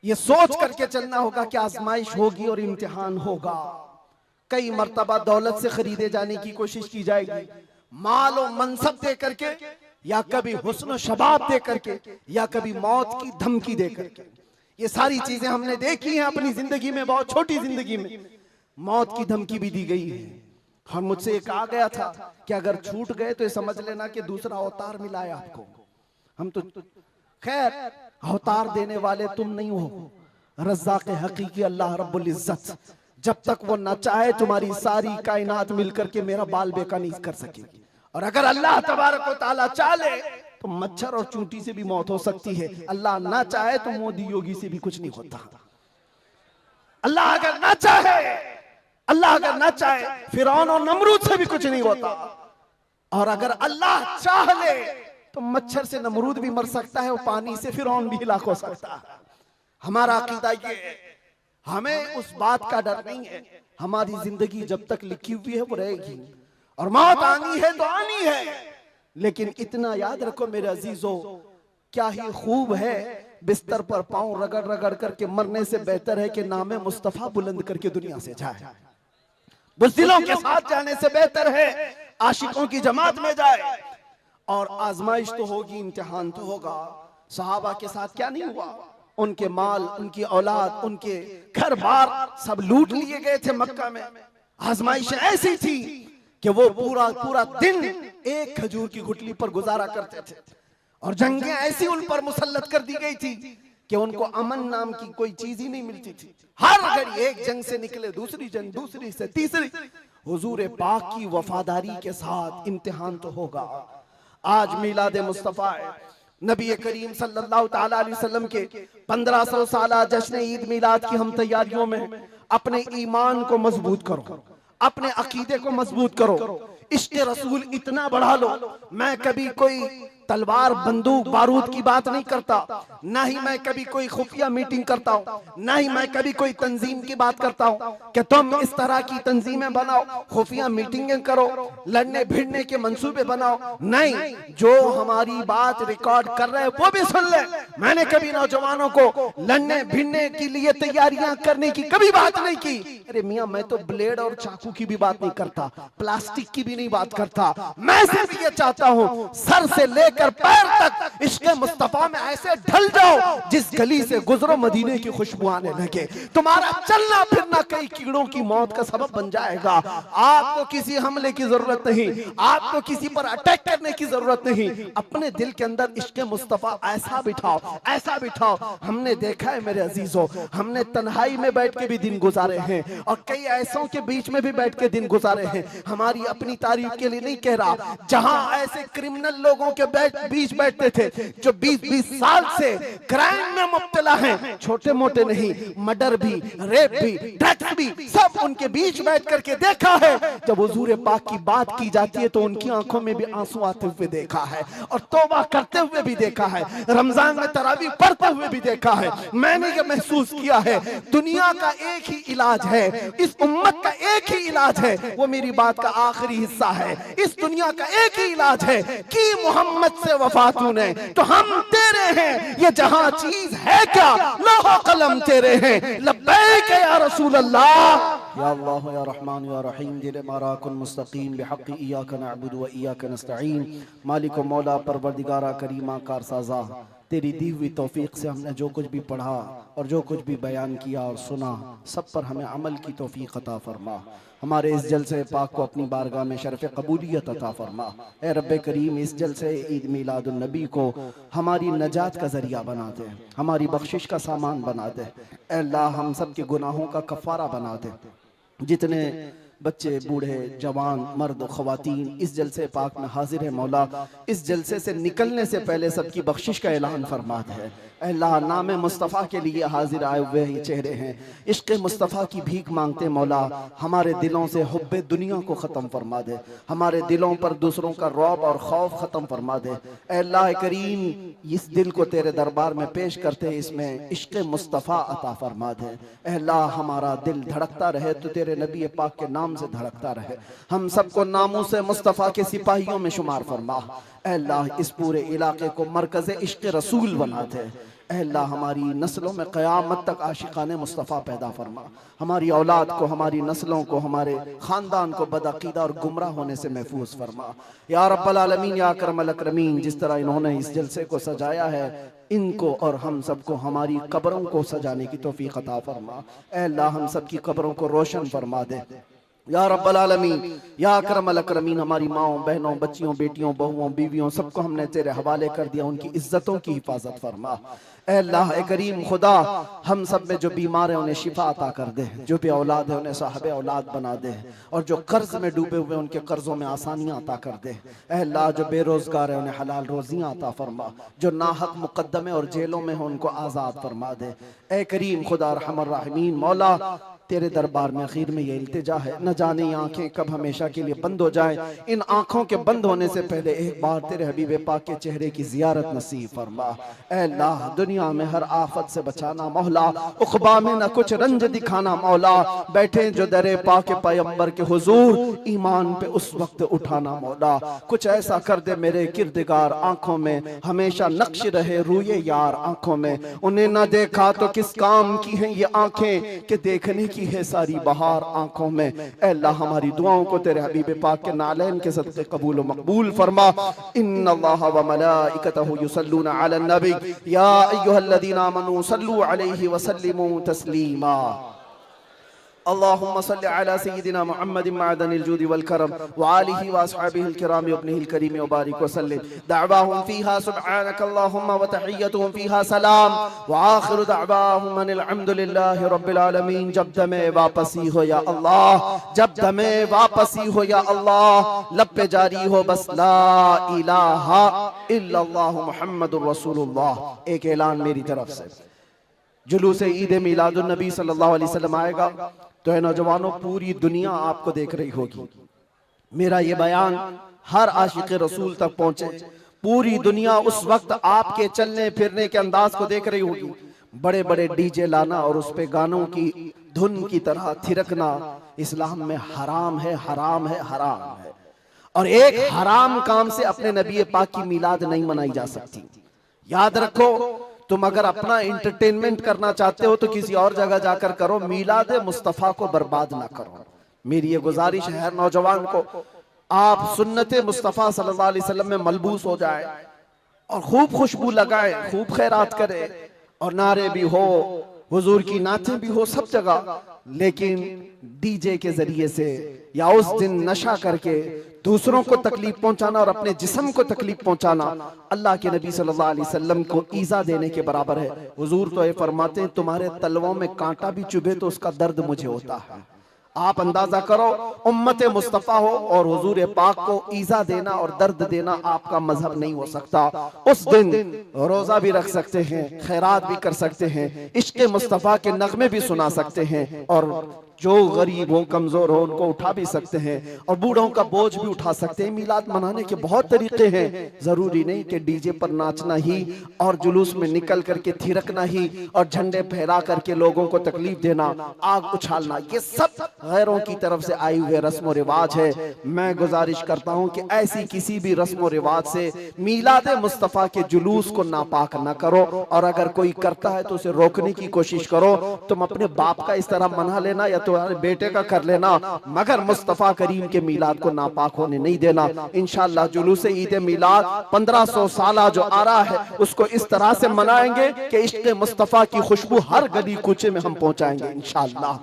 ये सोच करके चलना होगा कि आजमाइश होगी और इम्तिहान होगा। कई मर्तबा दौलत से खरीदे जाने की कोशिश की जाएगी, माल और मनसब दे करके, या कभी हुस्न शबाब दे करके, या कभी मौत की धमकी दे करके। ये सारी चीजें हमने देखी हैं अपनी जिंदगी में, बहुत छोटी जिंदगी में मौत की धमकी भी दी गई है। और मुझसे एक कहा गया था कि अगर छूट गए तो ये समझ लेना कि दूसरा अवतार मिला है आपको। हम तो खैर अवतार देने वाले तुम नहीं हो, रज़्ज़ाक़ हकीकी अल्लाह रब्बुल इज्जत, जब तक वो न चाहे तुम्हारी सारी कायनात मिलकर के मेरा बाल बेका नहीं कर सकेगी। और अगर अल्लाह तबारक व तआला चाहे तो मच्छर और चूंटी से भी मौत हो सकती है। अल्लाह ना चाहे तो मोदी योगी से भी कुछ नहीं होता। अल्लाह अगर ना चाहे, अल्लाह अगर ना चाहे फिरौन और नमरूद से भी कुछ नहीं होता। और अगर अल्लाह चाह ले तो मच्छर से नमरूद भी मर सकता है और पानी से फिरौन भी हिलाक हो सकता है। हमारा अकीदा ये है, हमें उस बात का डर नहीं है। हमारी जिंदगी जब तक लिखी हुई है वो रहेगी और मौत आनी है तो आनी है। लेकिन इतना याद रखो मेरे अजीजों, क्या ही खूब है बिस्तर पर पांव रगड़ रगड़ करके मरने से बेहतर है कि नामे मुस्तफा बुलंद करके दुनिया से जाए। बुज़दिलों के साथ जाने से बेहतर है आशिकों की जमात में जाए। और आजमाइश तो होगी, इम्तिहान तो होगा। सहाबा के साथ क्या नहीं हुआ? उनके माल, उनकी औलाद, उनके घर बार सब लूट लिए गए थे मक्का में। आजमाइश ऐसी थी कि वो पूरा पूरा दिन एक खजूर की गुठली पर गुजारा करते थे। और जंगें ऐसी उन पर मुसल्लत कर दी गई थी कि उनको अमन नाम की कोई चीज ही नहीं मिलती थी। हर घड़ी एक जंग से निकले दूसरी जंग, दूसरी से तीसरी। हुजूर पाक की वफादारी के साथ इम्तिहान तो होगा। आज मिलाद मुस्तफा है, नबी करीम सल्लल्लाहु ताला अलैहि वसल्लम के 1500 साला जश्न ईद मिलाद की हम तैयारियों में अपने ईमान को मजबूत करो, अपने अकीदे को मजबूत करो, इश्क रसूल इतना बढ़ा लो। मैं कभी कोई तलवार बंदूक बारूद की बात नहीं करता, ना ही मैं कभी कोई खुफिया मीटिंग करता हूँ, ना ही मैं कभी कोई तंजीम की बात करता हूँ कि तुम इस तरह की तंजीमें बनाओ, खुफिया मीटिंगें करो, लड़ने भिड़ने के मंसूबे बनाओ। नहीं, जो हमारी बात रिकॉर्ड कर रहे हैं वो भी सुन ले। मैंने कभी नौजवानों को लड़ने भिड़ने के लिए तैयारियां करने की कभी बात नहीं की। अरे मियाँ, मैं तो ब्लेड और चाकू की भी बात नहीं करता, प्लास्टिक की भी नहीं बात करता। मैं सिर्फ ये चाहता हूँ सर से लेकर पैर तक इश्क मुस्तफा में ऐसे ढल जाओ जिस गली से गुजरो मदीने की खुशबू आने लगे। तुम्हारा चलना फिरना कई कीड़ों की मौत का सबब बन जाएगा। आपको किसी हमले की जरूरत नहीं, आपको किसी पर अटैक करने की जरूरत नहीं। अपने दिल के अंदर इश्क मुस्तफा ऐसा बिठाओ, ऐसा बिठाओ। हमने देखा है मेरे अजीजों, हमने तन्हाई में बैठ के भी दिन गुजारे हैं और कई ऐसों के बीच में भी बैठ के दिन गुजारे हैं। हमारी अपनी तारीफ के लिए नहीं कह रहा, जहां ऐसे क्रिमिनल लोगों के बीच बैठते थे जो 20-20 साल से क्राइम में मुब्तला हैं, छोटे मोटे नहीं, मर्डर भी, रेप भी, ड्रग्स भी, सब उनके बीच बैठ करके देखा है। जब हुजूर पाक की बात की जाती है तो उनकी आंखों में भी आंसू आते हुए देखा है और तौबा करते हुए भी देखा है, रमजान में तरावी पढ़ते हुए भी देखा है। मैंने ये महसूस किया है दुनिया का एक ही इलाज है, इस उम्मत का एक ही इलाज है, वो मेरी बात का आखिरी हिस्सा है। इस दुनिया का एक ही इलाज है कि मोहम्मद से वफा तूने तो हम तेरे हैं, ये जहां चीज है क्या लौह कलम तेरे हैं। लब्बैक या रसूल अल्लाह, या अल्लाह या रहमान या रहीम, दिल माराकुन मुस्तकीम बिहक़्क़ि इय्याका नअबुदु व इय्याका नस्तईन। मालिक व मौला परवरदिगारा करीमा कारसाज़ा, तेरी दी हुई तौफीक से हमने जो कुछ भी पढ़ा और जो कुछ भी बयान किया और सुना, सब पर हमें अमल की तौफीक अता फरमा। हमारे इस जलसे पाक को अपनी बारगाह में शर्फ़ कबूलियत अता फरमा। ए रब्बे करीम, इस जलसे ईद मिलादुन नबी को हमारी नजात का जरिया बना दे, हमारी बख्शिश का सामान बना दे। ए अल्लाह, हम सब के गुनाहों का कफ़ारा बना दे। जितने बच्चे, बूढ़े, जवान, मर्द, ख़वातीन इस जलसे पाक में हाजिर है मौला, इस जलसे से निकलने से पहले सबकी बख्शिश का ऐलान फरमा दे। अल्लाह, नाम मुस्तफ़ा के लिए हाजिर आए हुए ये चेहरे हैं, इश्क़ मुस्तफ़ा की भीख मांगते मौला, हमारे दिलों से हुब्बे दुनिया को ख़त्म फरमा दे, हमारे दिलों पर दूसरों का रौब और खौफ ख़त्म फरमा दे। अल्लाह करीम, इस दिल को तेरे दरबार में पेश करते इसमें इश्क़ मुस्तफ़ा अता फरमा दे। अल्लाह, हमारा दिल धड़कता रहे तो तेरे नबी पाक के नाम से धड़कता रहे। हम सबको नामूस मुस्तफ़ा के सिपाहियों में शुमार फरमा। अल्लाह, इस पूरे इलाके को मरकज़ इश्क़ रसूल बना दे। अल्लाह, हमारी नस्लों में क़यामत तक आशिकाने मुस्तफ़ा पैदा फरमा। हमारी औलाद को, हमारी नस्लों को, हमारे ख़ानदान को बदअक़ीदा और गुमराह होने से महफूज फरमा। या रब्बल आलमीन, या अकरमल अकरमीन, जिस तरह इन्होंने इस जलसे को सजाया है, इनको और हम सबको हमारी कब्रों को सजाने की तौफ़ीक़ अता फरमा। अल्लाह, हम सब की कब्रों को रोशन फरमा दे। या रब्बल आलमीन, या अकरमल अकरमीन, हमारी माओं, बहनों, बच्चियों, बेटियों, बहुओं, बीवियों, सबको हमने तेरे हवाले कर दिया, उनकी इज्जतों की हिफाजत फरमा। ऐ अल्लाह ए करीम खुदा, हम सब में जो बीमार हैं उन्हें शिफा अता कर दे, जो भी औलाद है उन्हें साहब औलाद बना दे, और जो कर्ज में डूबे हुए उनके कर्जों में आसानियां अता कर दे। ऐ अल्लाह, जो बेरोजगार है उन्हें हलाल रोजियां अता फरमा, जो नाहक मुकद्दमे और जेलों में हो उनको आज़ाद फरमा दे। ऐ करीम खुदा रहमर राहिमीन, मौला तेरे दरबार में आखिर में ये इल्तिजा है, न जाने ये आंखें कब हमेशा के लिए बंद हो जाए। इन आंखों के बंद होने से पहले एक बार तेरे हबीब पाक के चेहरे की जियारत नसीब फरमा। ऐ अल्लाह, दुनिया में हर आफत से बचाना मौला, उक़बा में न कुछ रंज दिखाना मौला, बैठे जो दरे पाक पैगंबर के हुजूर ईमान पे उस वक्त उठाना मौला। कुछ ऐसा कर दे मेरे किरदगार, आंखों में हमेशा नक्श रहे रूए यार आंखों में, उन्हें न देखा तो किस काम की हैं ये आंखें कि देखने की है सारी बहार आंखों में। ऐ अल्लाह, हमारी दुआओं को तेरे हबीब पाक के नालैन के सदक़े कबूल व मकबूल फरमा। इन्नल्लाह व मलाइकतहु युसल्लूना अलन नबी या अय्युहल्लज़ीना आमनू सल्लू अलैहि व सल्लिमू तस्लीमा। अल्लाहुम्मा सल्लि अला सय्यिदिना मुहम्मदिन मअदनिल जूदि वल करम व आलिहि व अस्हाबिहिल किराम व इब्निहिल करीम व बारिक व सल्लिम। दअवाहुम फीहा सुब्हानक अल्लाहुम्मा व तहिय्यतुहुम फीहा सलाम व आखिरु दअवाहुम अनिल हम्दुलिल्लाहि रब्बिल आलमीन। जब दमे वापसी हो या अल्लाह, जब दमे वापसी हो या अल्लाह, लब पे जारी हो बस ला इलाहा इल्लल्लाह मुहम्मदुर रसूलुल्लाह। एक ऐलान मेरी तरफ से, जुलूस ईद मिलादुन नबी सल्लल्लाहु अलैहि वसल्लम आएगा तो है नौजवानों, पूरी दुनिया आपको देख रही होगी। मेरा ये बयान हर आशिक रसूल तक पहुंचे। पूरी दुनिया उस वक्त आपके चलने फिरने के अंदाज को देख रही होगी। बड़े बड़े डीजे लाना और उस पे गानों की धुन की तरह थिरकना इस्लाम में हराम है, हराम है, हराम है। और एक हराम काम से अपने नबी पाक की मिलाद नहीं मनाई जा सकती। याद रखो, तुम अगर अपना एंटरटेनमेंट करना चाहते हो तो किसी और जगह जाकर करो, मिलाद मुस्तफा को बर्बाद ना करो। मेरी ये गुजारिश है हर नौजवान को, आप सुन्नत मुस्तफा सल्लल्लाहु अलैहि वसल्लम में मलबूस हो जाए और खूब खुशबू लगाए, खूब खैरात करे, और नारे भी हो, हुजूर की नातें भी हो सब जगह, लेकिन डीजे के जरिए से या उस दिन नशा करके दूसरों को तकलीफ पहुंचाना और अपने जिस्म को तकलीफ पहुंचाना अल्लाह के नबी सल्लल्लाहु अलैहि वसल्लम को ईजा देने के बराबर है। हुजूर तो ये फरमाते हैं, तुम्हारे तलवों में कांटा भी चुभे तो उसका दर्द मुझे होता है। आप अंदाजा करो, उम्मत मुस्तफा हो और हुजूर पाक को ईजा देना और दर्द देना आपका मजहब नहीं हो सकता। उस दिन रोजा भी रख सकते हैं, खैरात भी कर सकते हैं, इश्क मुस्तफा के नगमे भी सुना सकते हैं, और जो गरीब हो, कमजोर हो, उनको उठा भी सकते हैं, और बूढ़ों का बोझ भी उठा सकते हैं। मिलाद मनाने के बहुत तरीके हैं। जरूरी नहीं कि डीजे पर नाचना ही और जुलूस में निकल करके थिरकना ही और झंडे फहरा करके लोगों को तकलीफ देना, आग उछालना, ये सब गैरों की तरफ से आए हुए रस्म व रिवाज है। मैं गुजारिश करता हूं कि ऐसी किसी भी रस्म व रिवाज से मिलाद मुस्तफा के जुलूस को नापाक न करो, और अगर कोई करता है तो उसे रोकने की कोशिश करो। तुम अपने बाप का इस तरह मना लेना या तुम्हारे बेटे का कर लेना, मगर मुस्तफा करीम के मिलाद को नापाक होने नहीं देना। इंशाअल्लाह जुलूस ईद मिलाद 1500 साल जो आ रहा है उसको इस तरह से मनाएंगे कि इश्क मुस्तफा की खुशबू हर गली कूचे में हम पहुंचाएंगे इंशाअल्लाह।